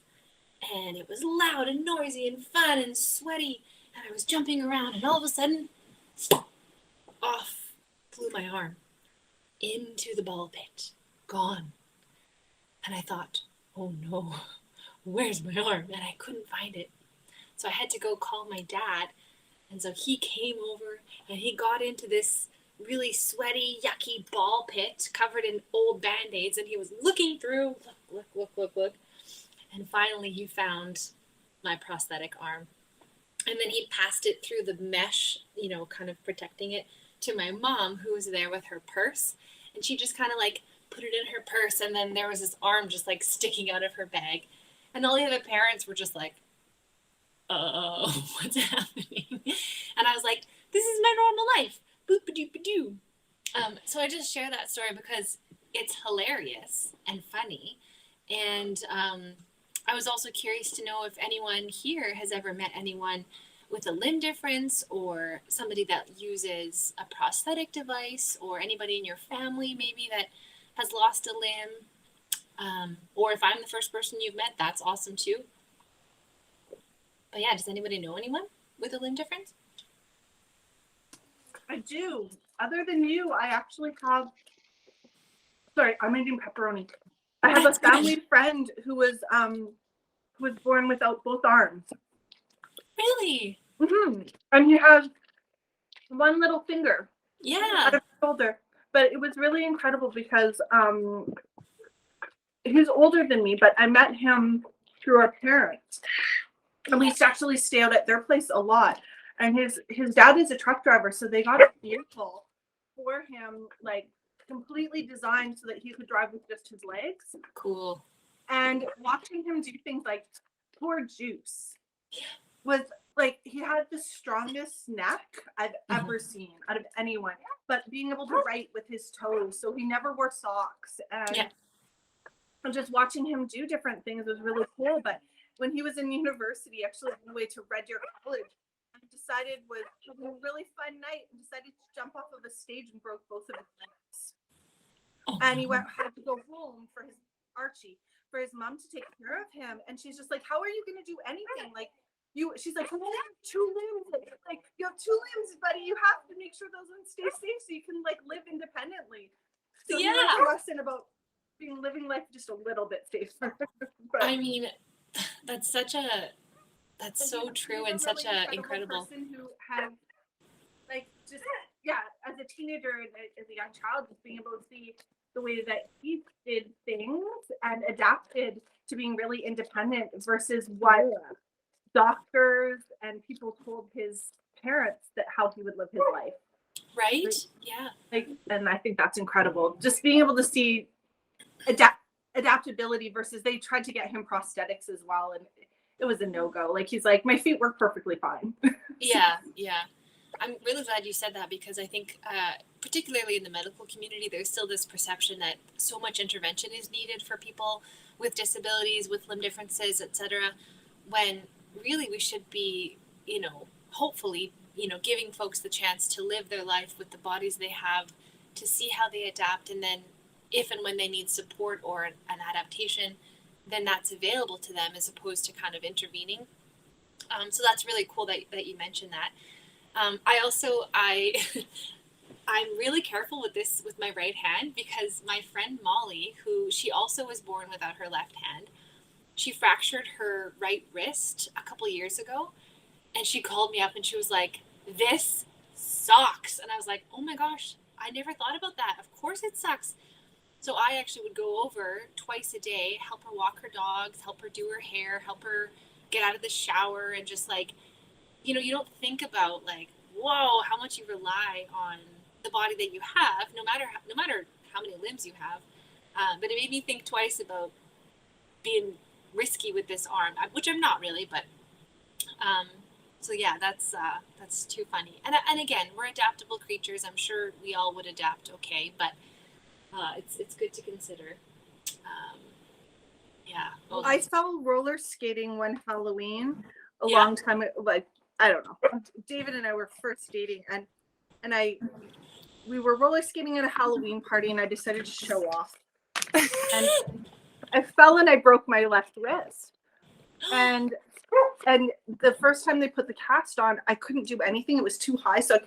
And it was loud and noisy and fun and sweaty. And I was jumping around, and all of a sudden, off flew my arm into the ball pit. Gone. And I thought, oh no, where's my arm? And I couldn't find it. So I had to go call my dad. And so he came over, and he got into this really sweaty, yucky ball pit covered in old Band-Aids, and he was looking through, look. And finally he found my prosthetic arm. And then he passed it through the mesh, kind of protecting it, to my mom, who was there with her purse. And she just kind of like put it in her purse, and then there was this arm just like sticking out of her bag. And all the other parents were just like, oh, what's happening? And I was like, this is my normal life. Boop-a-doop-a-doo. So I just share that story because it's hilarious and funny. And I was also curious to know if anyone here has ever met anyone with a limb difference, or somebody that uses a prosthetic device, or anybody in your family maybe that has lost a limb. Or if I'm the first person you've met, that's awesome too. But yeah, does anybody know anyone with a limb difference? I do. Other than you, I actually have. Sorry, I'm eating pepperoni. I have a family friend who was born without both arms. Really? Mm-hmm. And he has one little finger. Yeah. Out of his shoulder. But it was really incredible because he's older than me, but I met him through our parents. And we used to actually stay out at their place a lot. And his dad is a truck driver, so they got a vehicle for him, like completely designed so that he could drive with just his legs. Cool. And watching him do things like pour juice was like, he had the strongest neck I've ever seen out of anyone. But being able to write with his toes, so he never wore socks. And just watching him do different things was really cool. But when he was in university, actually on the way to Red Deer College, decided was having a really fun night and decided to jump off of a stage and broke both of his legs. And he had to go home for his mom to take care of him. And she's just like, how are you going to do anything? Like she's like, you only have 2 limbs. Like, you have 2 limbs, buddy. You have to make sure those ones stay safe so you can like live independently. So he learned a lesson about living life just a little bit safer. But, I mean, that's so true and such a incredible person who had as a teenager and as a young child, just being able to see the way that he did things and adapted to being really independent versus what doctors and people told his parents that how he would live his life. Right? Yeah. And I think that's incredible. Just being able to see adaptability versus they tried to get him prosthetics as well, and it was a no-go. Like he's like, my feet work perfectly fine. Yeah. I'm really glad you said that, because I think, particularly in the medical community, there's still this perception that so much intervention is needed for people with disabilities, with limb differences, etc. When really we should be, hopefully, giving folks the chance to live their life with the bodies they have, to see how they adapt, and then if and when they need support or an adaptation, then that's available to them as opposed to kind of intervening. So that's really cool that you mentioned that. I'm really careful with this with my right hand, because my friend Molly, who she also was born without her left hand, she fractured her right wrist a couple years ago, and she called me up and she was like, "This sucks." And I was like, "Oh my gosh, I never thought about that. Of course it sucks." So I actually would go over twice a day, help her walk her dogs, help her do her hair, help her get out of the shower, and just like, you don't think about like, whoa, how much you rely on the body that you have, no matter how many limbs you have. But it made me think twice about being risky with this arm, which I'm not really, but so yeah, that's too funny. And again, we're adaptable creatures. I'm sure we all would adapt okay, but it's good to consider. Yeah. I fell roller skating one Halloween a long time ago. Like, I don't know. David and I were first dating, and we were roller skating at a Halloween party, and I decided to show off. And I fell and I broke my left wrist. And the first time they put the cast on, I couldn't do anything. It was too high, so I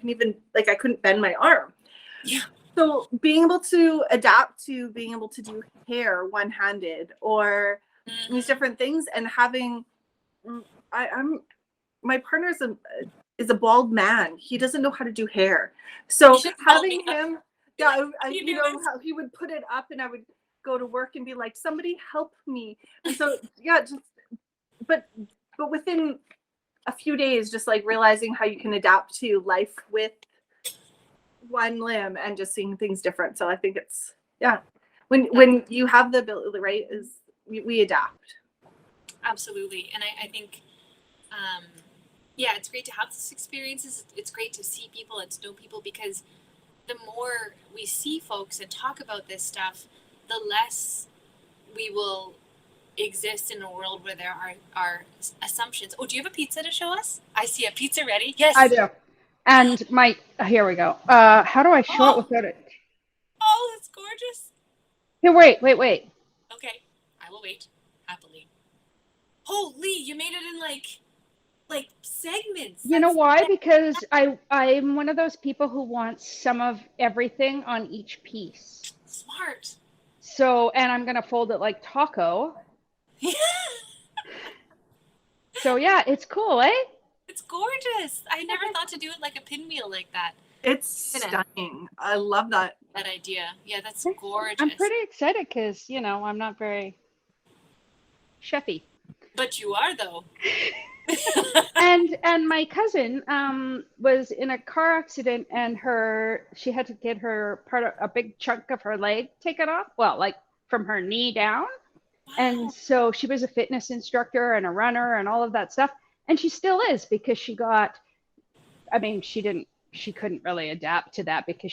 couldn't bend my arm. Yeah. So being able to adapt to being able to do hair one-handed or these different things, and having, my partner is a bald man. He doesn't know how to do hair. So having him, how he would put it up, and I would go to work and be like, "Somebody help me." And so but within a few days, just like realizing how you can adapt to life with one limb and just seeing things different. So I think it's when you have the ability, right, is we adapt. Absolutely. And I think it's great to have these experiences. It's great to see people and to know people, because the more we see folks and talk about this stuff, the less we will exist in a world where there are assumptions. Oh, do you have a pizza to show us? I see a pizza ready. Yes, I do. And here we go. How do I show it without it? Oh, that's gorgeous. Here, wait. Okay, I will wait happily. Holy, you made it in like segments. You know why? Because I'm one of those people who wants some of everything on each piece. Smart. So, and I'm gonna fold it like taco. Yeah. So yeah, it's cool, eh? It's gorgeous. I never thought to do it like a pinwheel like that. It's stunning. I love that idea. Yeah, that's gorgeous. I'm pretty excited because, I'm not very chefy. But you are, though. and my cousin was in a car accident, and she had to get a big chunk of her leg taken off. Well, like from her knee down. Wow. And so she was a fitness instructor and a runner and all of that stuff. And she still is, because she couldn't really adapt to that, because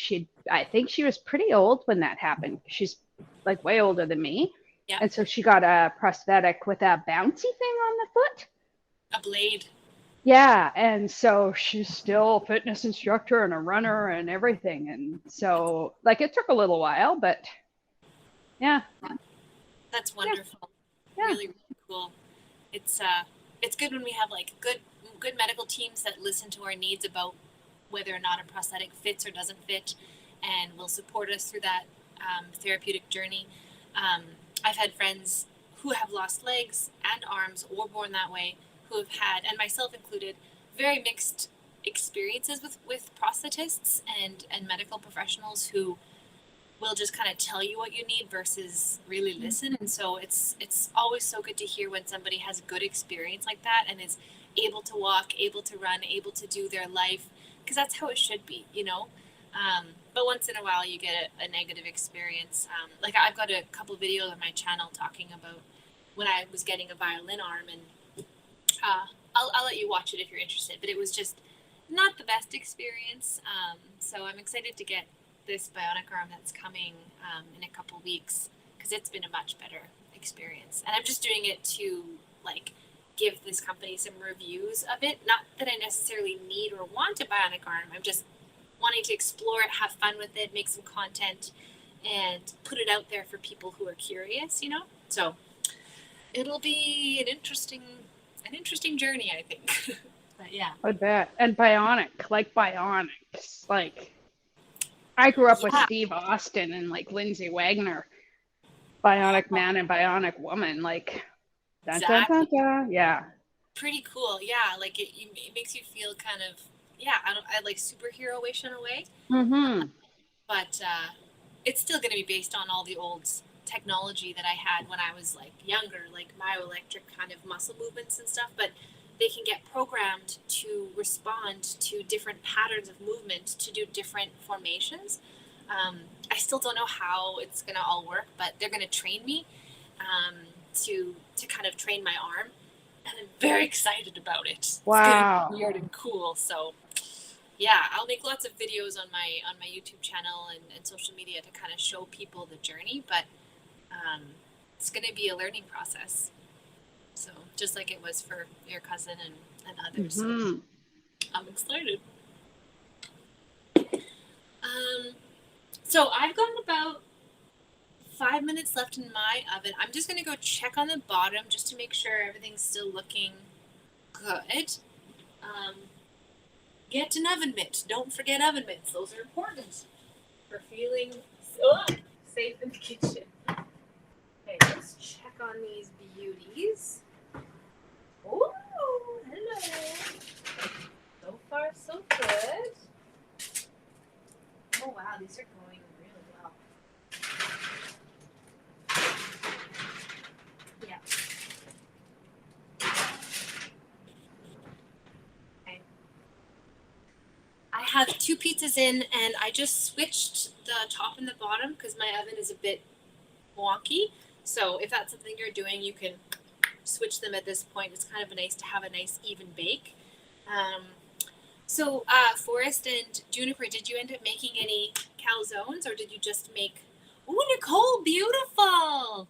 I think she was pretty old when that happened. She's like way older than me. Yeah. And so she got a prosthetic with a bouncy thing on the foot. A blade. Yeah. And so she's still a fitness instructor and a runner and everything. And so it took a little while, but yeah. That's wonderful. Yeah. Really, really cool. It's good when we have good medical teams that listen to our needs about whether or not a prosthetic fits or doesn't fit, and will support us through that therapeutic journey. I've had friends who have lost legs and arms or born that way, who have had, and myself included, very mixed experiences with prosthetists and medical professionals who will just kind of tell you what you need versus really listen. And so it's always so good to hear when somebody has a good experience like that and is able to walk, able to run, able to do their life, because that's how it should be, But once in a while you get a negative experience. Like I've got a couple videos on my channel talking about when I was getting a violin arm, and I'll let you watch it if you're interested, but it was just not the best experience. So I'm excited to get this bionic arm that's coming in a couple weeks, because it's been a much better experience. And I'm just doing it to like give this company some reviews of it. Not that I necessarily need or want a bionic arm. I'm just wanting to explore it, have fun with it, make some content, and put it out there for people who are curious, you know? So it'll be an interesting journey, I think. But yeah. I bet. And bionic, like bionics. Like, I grew up with Yeah. Steve Austin and like Lindsay Wagner. Bionic man and bionic woman. Like, dun, dun, dun, Exactly. dun. Yeah. Pretty cool. Yeah. Like it makes you feel kind of, yeah, I like superhero-ish in a way, Mm-hmm. but it's still going to be based on all the old technology that I had when I was like younger, like myoelectric kind of muscle movements and stuff, but they can get programmed to respond to different patterns of movement to do different formations. I still don't know how it's going to all work, but they're going to train me to kind of train my arm, and I'm very excited about it. Wow. It's going to be weird and cool. So yeah, I'll make lots of videos on my YouTube channel and social media to kind of show people the journey, but it's going to be a learning process. So just like it was for your cousin and others. Mm-hmm. So I'm excited. So I've got about 5 minutes left in my oven. I'm just going to go check on the bottom just to make sure everything's still looking good. Get an oven mitt. Don't forget oven mitts. Those are important for feeling safe in the kitchen. Okay, let's check on these beauties. Oh, hello. So far, so good. Oh, wow, these are going really well. Yeah. Okay. I have 2 pizzas in, and I just switched the top and the bottom because my oven is a bit wonky. So if that's something you're doing, you can switch them at this point. It's kind of nice to have a nice even bake. So Forrest and Juniper, did you end up making any calzones, or did you just make... Oh, Nicole, beautiful!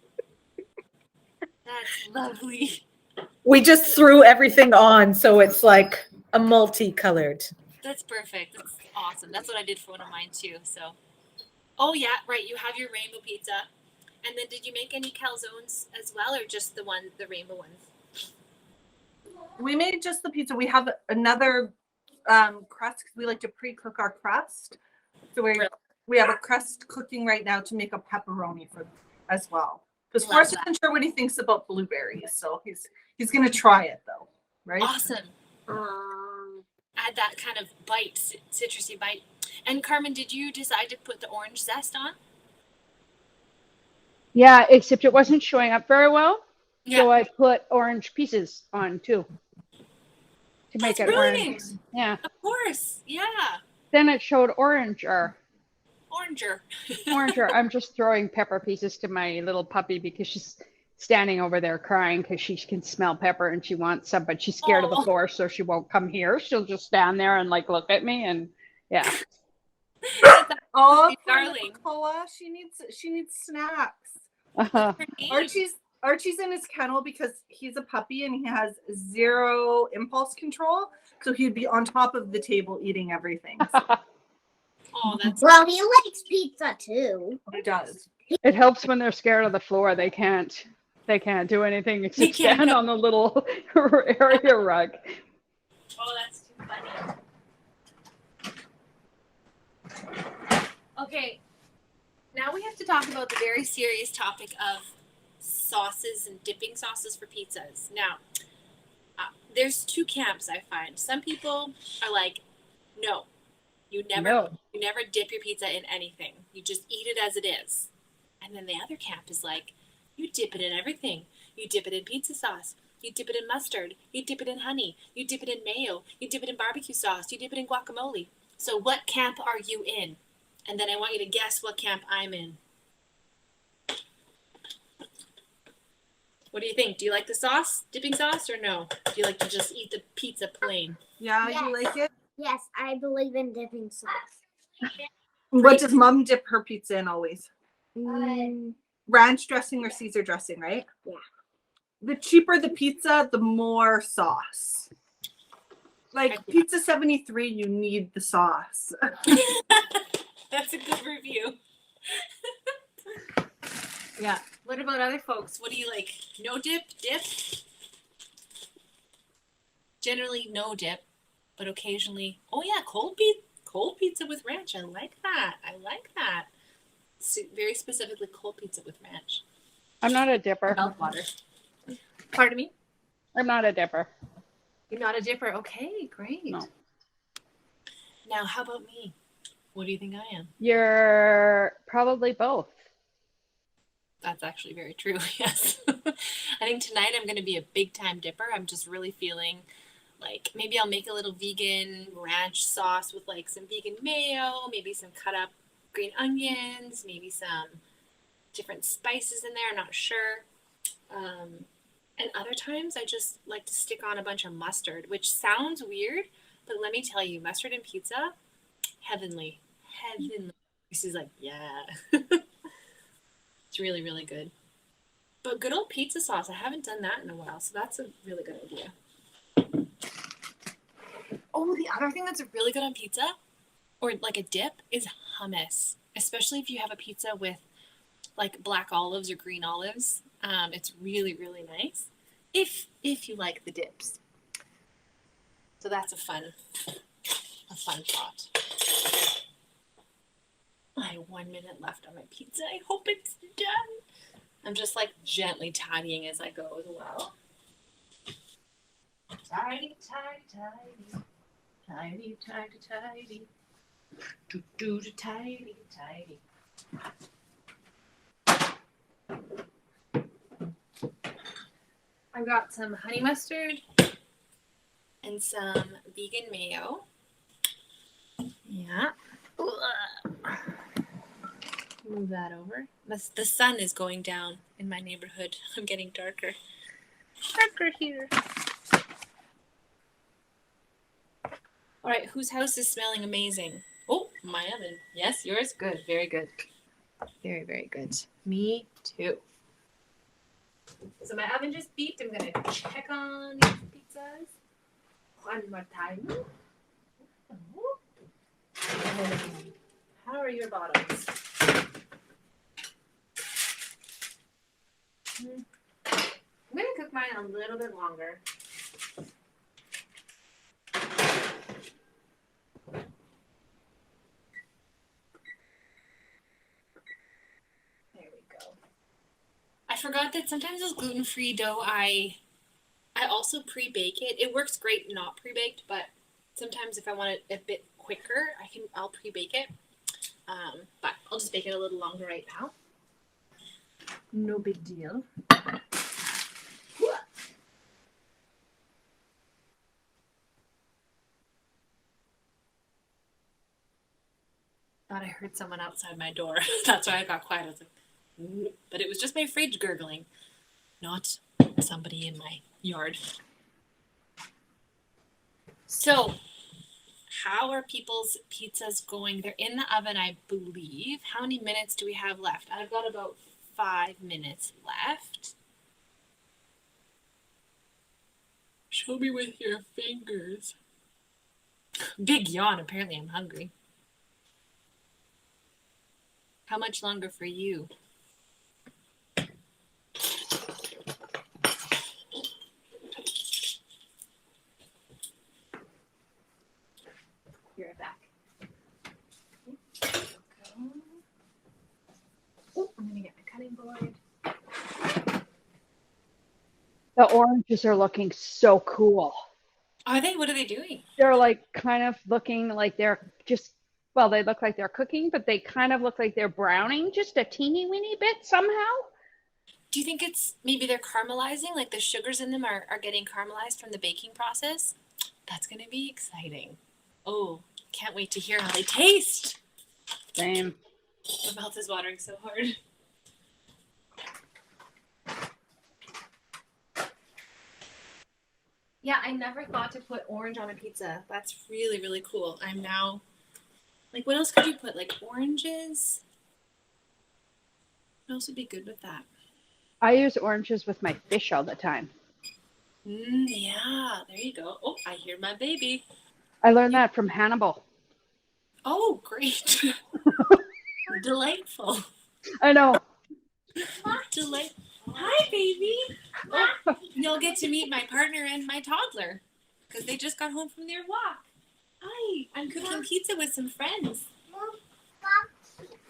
That's lovely. We just threw everything on, so it's like a multicolored. That's perfect. That's awesome. That's what I did for one of mine too. So, oh yeah, right. You have your rainbow pizza, and then did you make any calzones as well, or just the rainbow ones? We made just the pizza. We have another crust because we like to pre-cook our crust. So we have a crust cooking right now to make a pepperoni for as well. Because Love Forrest that. isn't sure what he thinks about blueberries, so he's gonna try it though, right? Awesome. Add that kind of bite, citrusy bite. And Carmen, did you decide to put the orange zest on? Yeah, except it wasn't showing up very well. Yeah. So I put orange pieces on too. To make That's it orange. brilliant. Yeah. Of course. Yeah. Then it showed oranger. Oranger. Oranger. I'm just throwing pepper pieces to my little puppy because she's standing over there crying because she can smell pepper and she wants some, but she's scared of the Oh. floor, so she won't come here. She'll just stand there and like look at me, and yeah. Oh, Darling. Koa, she needs snacks. Uh-huh. Archie's in his kennel because he's a puppy and he has 0 impulse control. So he'd be on top of the table eating everything. Oh, that's Well, he likes pizza too. He does. It helps when they're scared of the floor. They can't do anything except can't stand go- on the little area rug. Oh, that's too funny. Okay, now we have to talk about the very serious topic of sauces and dipping sauces for pizzas. Now, there's 2 camps I find. Some people are like, no, you never dip your pizza in anything. You just eat it as it is. And then the other camp is like, you dip it in everything. You dip it in pizza sauce. You dip it in mustard. You dip it in honey. You dip it in mayo. You dip it in barbecue sauce. You dip it in guacamole. So what camp are you in? And then I want you to guess what camp I'm in. What do you think? Do you like the sauce, dipping sauce, or no? Do you like to just eat the pizza plain? Yeah, Yes. you like it? Yes, I believe in dipping sauce. What does mom dip her pizza in always? Mm, Ranch dressing or Caesar dressing, right? Yeah. The cheaper the pizza, the more sauce. Like pizza 73, you need the sauce. That's a good review. Yeah. What about other folks? What do you like? No dip? Dip? Generally no dip, but occasionally, oh yeah, cold pizza with ranch. I like that. Very specifically cold pizza with ranch. I'm not a dipper. Mouth water. Pardon me? I'm not a dipper. You're not a dipper. Okay, great. No. Now, how about me? What do you think I am? You're probably both. That's actually very true. Yes. I think tonight I'm going to be a big time dipper. I'm just really feeling like maybe I'll make a little vegan ranch sauce with like some vegan mayo, maybe some cut up green onions, maybe some different spices in there. I'm not sure. And other times I just like to stick on a bunch of mustard, which sounds weird, but let me tell you, mustard and pizza, heavenly. She's like, yeah. It's really, really good. But good old pizza sauce, I haven't done that in a while, so that's a really good idea. Oh, the other thing that's really good on pizza, or like a dip, is hummus. Especially if you have a pizza with like black olives or green olives. It's really, really nice. If you like the dips. So that's a fun thought. I have 1 minute left on my pizza. I hope it's done. I'm just like gently tidying as I go as well. Tidy, tidy, tidy. Tidy, tidy, tidy. Do, tidy, tidy. I've got some honey mustard. And some vegan mayo. Yeah. Move that over. The sun is going down in my neighborhood. I'm getting darker. Darker here. All right, whose house is smelling amazing? Oh, my oven. Yes, yours? Good. Very good. Very, very good. Me too. So my oven just beeped. I'm going to check on these pizzas one more time. How are your bottoms? I'm going to cook mine a little bit longer. There we go. I forgot that sometimes this gluten-free dough, I also pre-bake it. It works great not pre-baked, but sometimes if I want it a bit quicker, I'll pre-bake it. But I'll just bake it a little longer right now. No big deal. Thought I heard someone outside my door. That's why I got quiet. I was like, but it was just my fridge gurgling, not somebody in my yard. So, how are people's pizzas going? They're in the oven, I believe. How many minutes do we have left? I've got about 5 minutes left. Show me with your fingers. Big yawn. Apparently I'm hungry. How much longer for you? Be right back. Oh, I'm going to get my cutting board. The oranges are looking so cool. Are they? What are they doing? They're like kind of looking like they're just, well, they look like they're cooking, but they kind of look like they're browning just a teeny weeny bit somehow. Do you think it's maybe they're caramelizing, like the sugars in them are getting caramelized from the baking process? That's going to be exciting. Oh, Can't wait to hear how they taste. Same. My mouth is watering so hard. Yeah, I never thought to put orange on a pizza. That's really, really cool. I'm now, like, what else could you put? Like oranges? What else would be good with that? I use oranges with my fish all the time. Yeah, there you go. Oh, I hear my baby. I learned that from Hannibal. Oh, great. Delightful. I know. Delightful. Hi, baby. Oh, you'll get to meet my partner and my toddler because they just got home from their walk. Hi, I'm cooking pizza with some friends.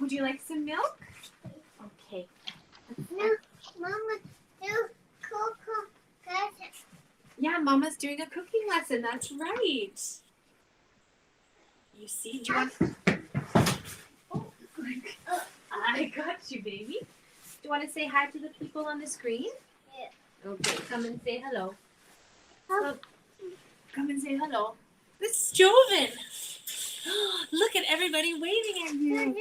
Would you like some milk? Okay. Mama, do cocoa. Yeah, Mama's doing a cooking lesson. That's right. You see, do you want... Oh, I got you, baby. Do you want to say hi to the people on the screen? Yeah. Okay, come and say hello. Come and say hello. This is Joven. Look at everybody waving at you.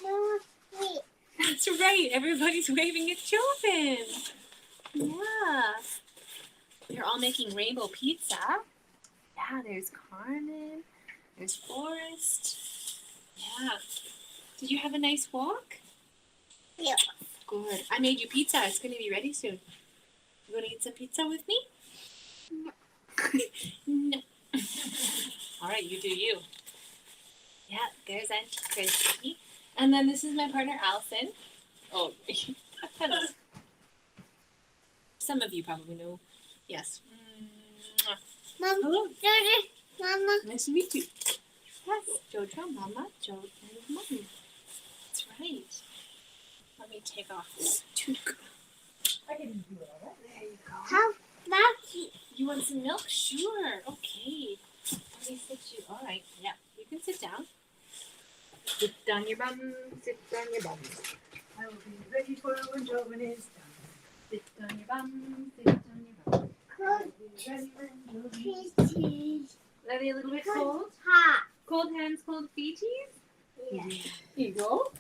Mama, wait. That's right. Everybody's waving at Joven. Yeah. They're all making rainbow pizza. Yeah, there's Carmen. There's Forrest. Yeah. Did you have a nice walk? Yeah. Good. I made you pizza. It's going to be ready soon. You want to eat some pizza with me? No. All right, you do you. Yeah, there's Aunt Christy. And then this is my partner, Allison. Oh, hello. Some of you probably know. Yes. Mom, Hello. Georgie, Mama. Nice to meet you. Yes, Jojo, Mama, Joe, and Mommy. That's right. Let me take off this toque. I can do it all right. There you go. How about you? You want some milk? Sure. Okay. Let me sit you. All right. Yeah. You can sit down. Sit down your bum. Sit down your bum. I will be ready for when Joven is done. Sit down your bum. Sit down your bum. I will be ready when Joven is done. Cheese. Are they a little bit cold? Hot. Cold hands, cold feeties? Yeah. Here you go.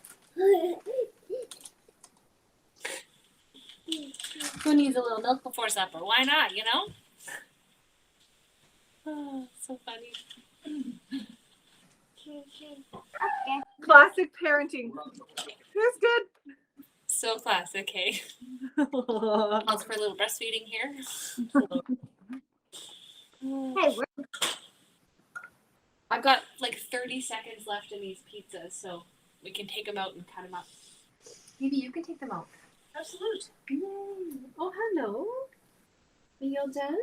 Who needs a little milk before supper? Why not, you know? Oh, so funny. Classic parenting. It's good. So classic, hey? Pause for a little breastfeeding here. Hey, we're I've got like 30 seconds left in these pizzas, so we can take them out and cut them up. Maybe you can take them out. Absolutely. Oh, hello. Are you all done?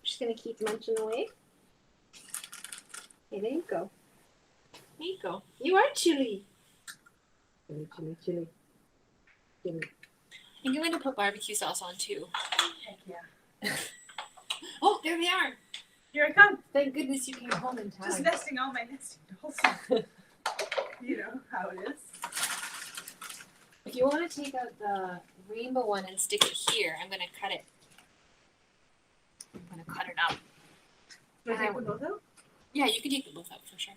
Just going to keep munching away. Okay, there you go. There you go. You are chilly. Chili. I think I'm going to put barbecue sauce on too. Heck yeah. Oh, there they are. Here I come. Thank goodness you came home in time. Just nesting all my nesting dolls. You know how it is. If you want to take out the rainbow one and stick it here, I'm going to cut it. I'm going to cut it out. Do I take them both out? Yeah, you can take them both out for sure.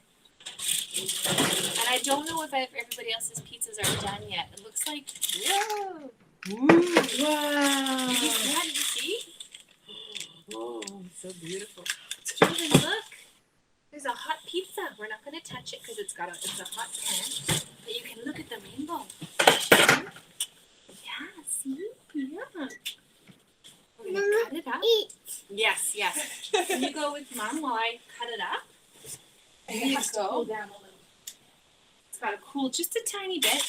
And I don't know if everybody else's pizzas are done yet. It looks like, whoa. Wow. Did you see? Oh, so beautiful. Jordan, look. There's a hot pizza. We're not going to touch it because it's a hot pan. But you can look at the rainbow. Yeah, see? Yeah. We're going to cut it up. eat. Yes. Can you go with Mom while I cut it up? There you go. Down a little. It's got to cool just a tiny bit.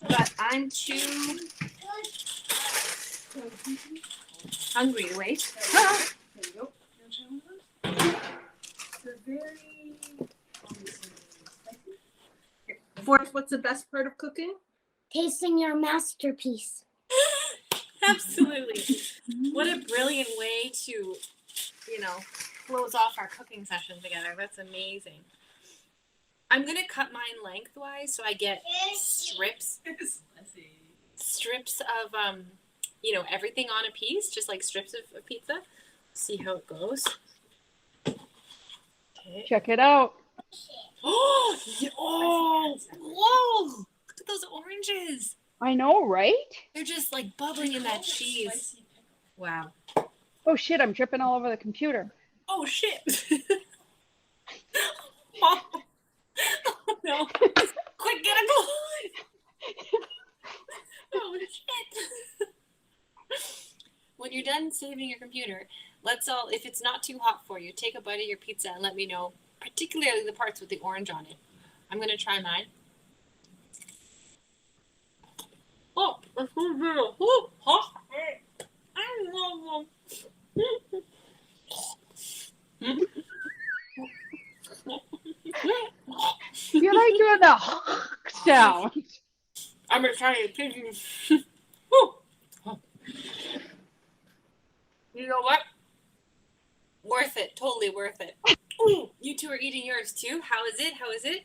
But I'm too hungry to wait. There you go. It's a very Fourth, what's the best part of cooking? Tasting your masterpiece. Absolutely. What a brilliant way to, close off our cooking session together. That's amazing. I'm going to cut mine lengthwise so I get strips of, everything on a piece, just like strips of pizza. See how it goes. Okay. Check it out. Oh, whoa! Look at those oranges. I know, right? They're just like bubbling in that cheese. Wow. Oh shit, I'm dripping all over the computer. Oh shit. Oh no. Quick, get a glove. Oh shit. When you're done saving your computer, let's all, if it's not too hot for you, take a bite of your pizza and let me know, particularly the parts with the orange on it. I'm going to try mine. Oh, that's so good. Oh, hot. I love them. You like doing the sound. I'm excited. You know what? Worth it. Totally worth it. Ooh, you two are eating yours too. How is it? How is it?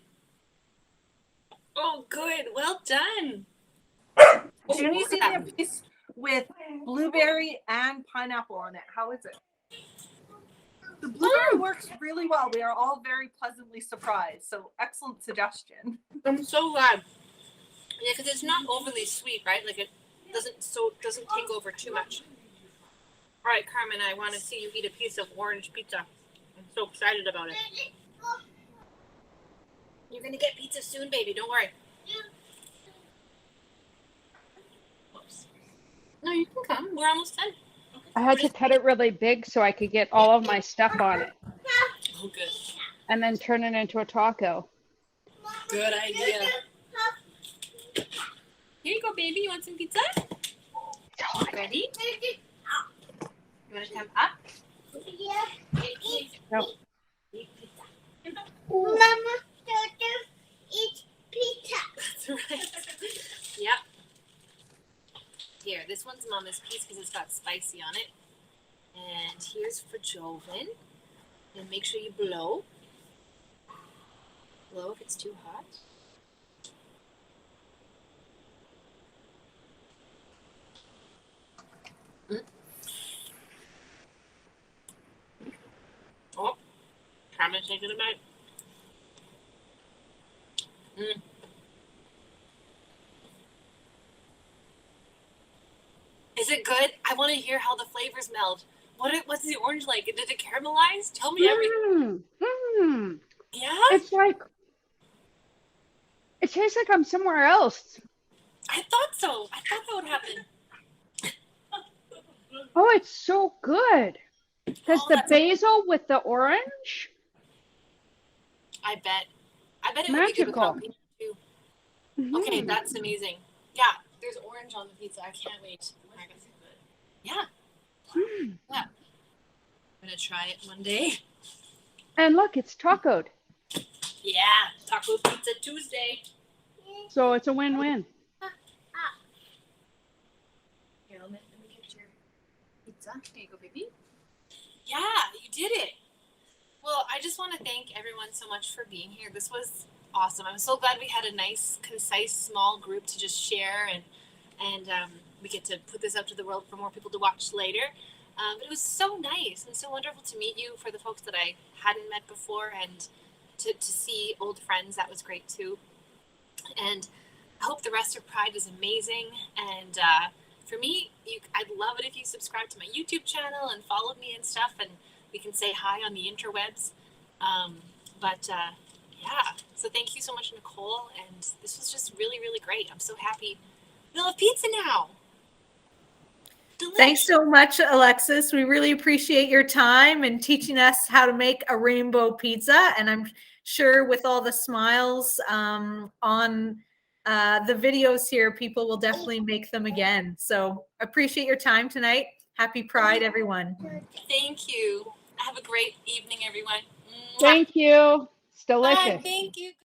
Oh, good. Well done. Jenny's eating a piece with blueberry and pineapple on it. How is it? The blueberry works really well. We are all very pleasantly surprised. So excellent suggestion. I'm so glad. Yeah, because it's not overly sweet, right? Like it doesn't take over too much. All right, Carmen, I want to see you eat a piece of orange pizza. I'm so excited about it. You're gonna get pizza soon, baby. Don't worry. Oops. No, you can come. We're almost done. I had to cut it really big so I could get all of my stuff on it. Oh, good. And then turn it into a taco. Good idea. Here you go, baby. You want some pizza? Ready? You want to come up? No. Eat pizza. Mama, eat pizza. That's right. Yep. Here, this one's Mama's piece because it's got spicy on it. And here's for Joven. And make sure you blow. Blow if it's too hot. Oh, Carmen taking a bite. Is it good? I want to hear how the flavors meld. What's the orange like? Did it caramelize? Tell me everything. Yeah? It's like, it tastes like I'm somewhere else. I thought so. I thought that would happen. Oh, it's so good. Because the basil with the orange, I bet it would be good magical. without peanut too. Mhm. Okay, that's amazing. Yeah, there's orange on the pizza. I can't wait. Yeah. Mm. Yeah. I'm gonna try it one day. And look, it's tacoed. Yeah, Taco Pizza Tuesday. So it's a win-win. Here, let me get your pizza. Here you go, baby. Yeah, you did it. Well, I just want to thank everyone so much for being here. This was awesome. I'm so glad we had a nice, concise, small group to just share, and we get to put this out to the world for more people to watch later. But it was so nice and so wonderful to meet you. For the folks that I hadn't met before, and to see old friends, that was great too. And I hope the rest of Pride is amazing. And for me, I'd love it if you subscribe to my YouTube channel and followed me and stuff, and we can say hi on the interwebs. Yeah, so thank you so much, Nicole. And this was just really, really great. I'm so happy. We'll have pizza now. Delish. Thanks so much, Alexis. We really appreciate your time and teaching us how to make a rainbow pizza. And I'm sure with all the smiles on the videos here, people will definitely make them again. So appreciate your time tonight. Happy Pride, everyone. Thank you. Have a great evening, everyone. Thank you. It's delicious. Bye. Thank you.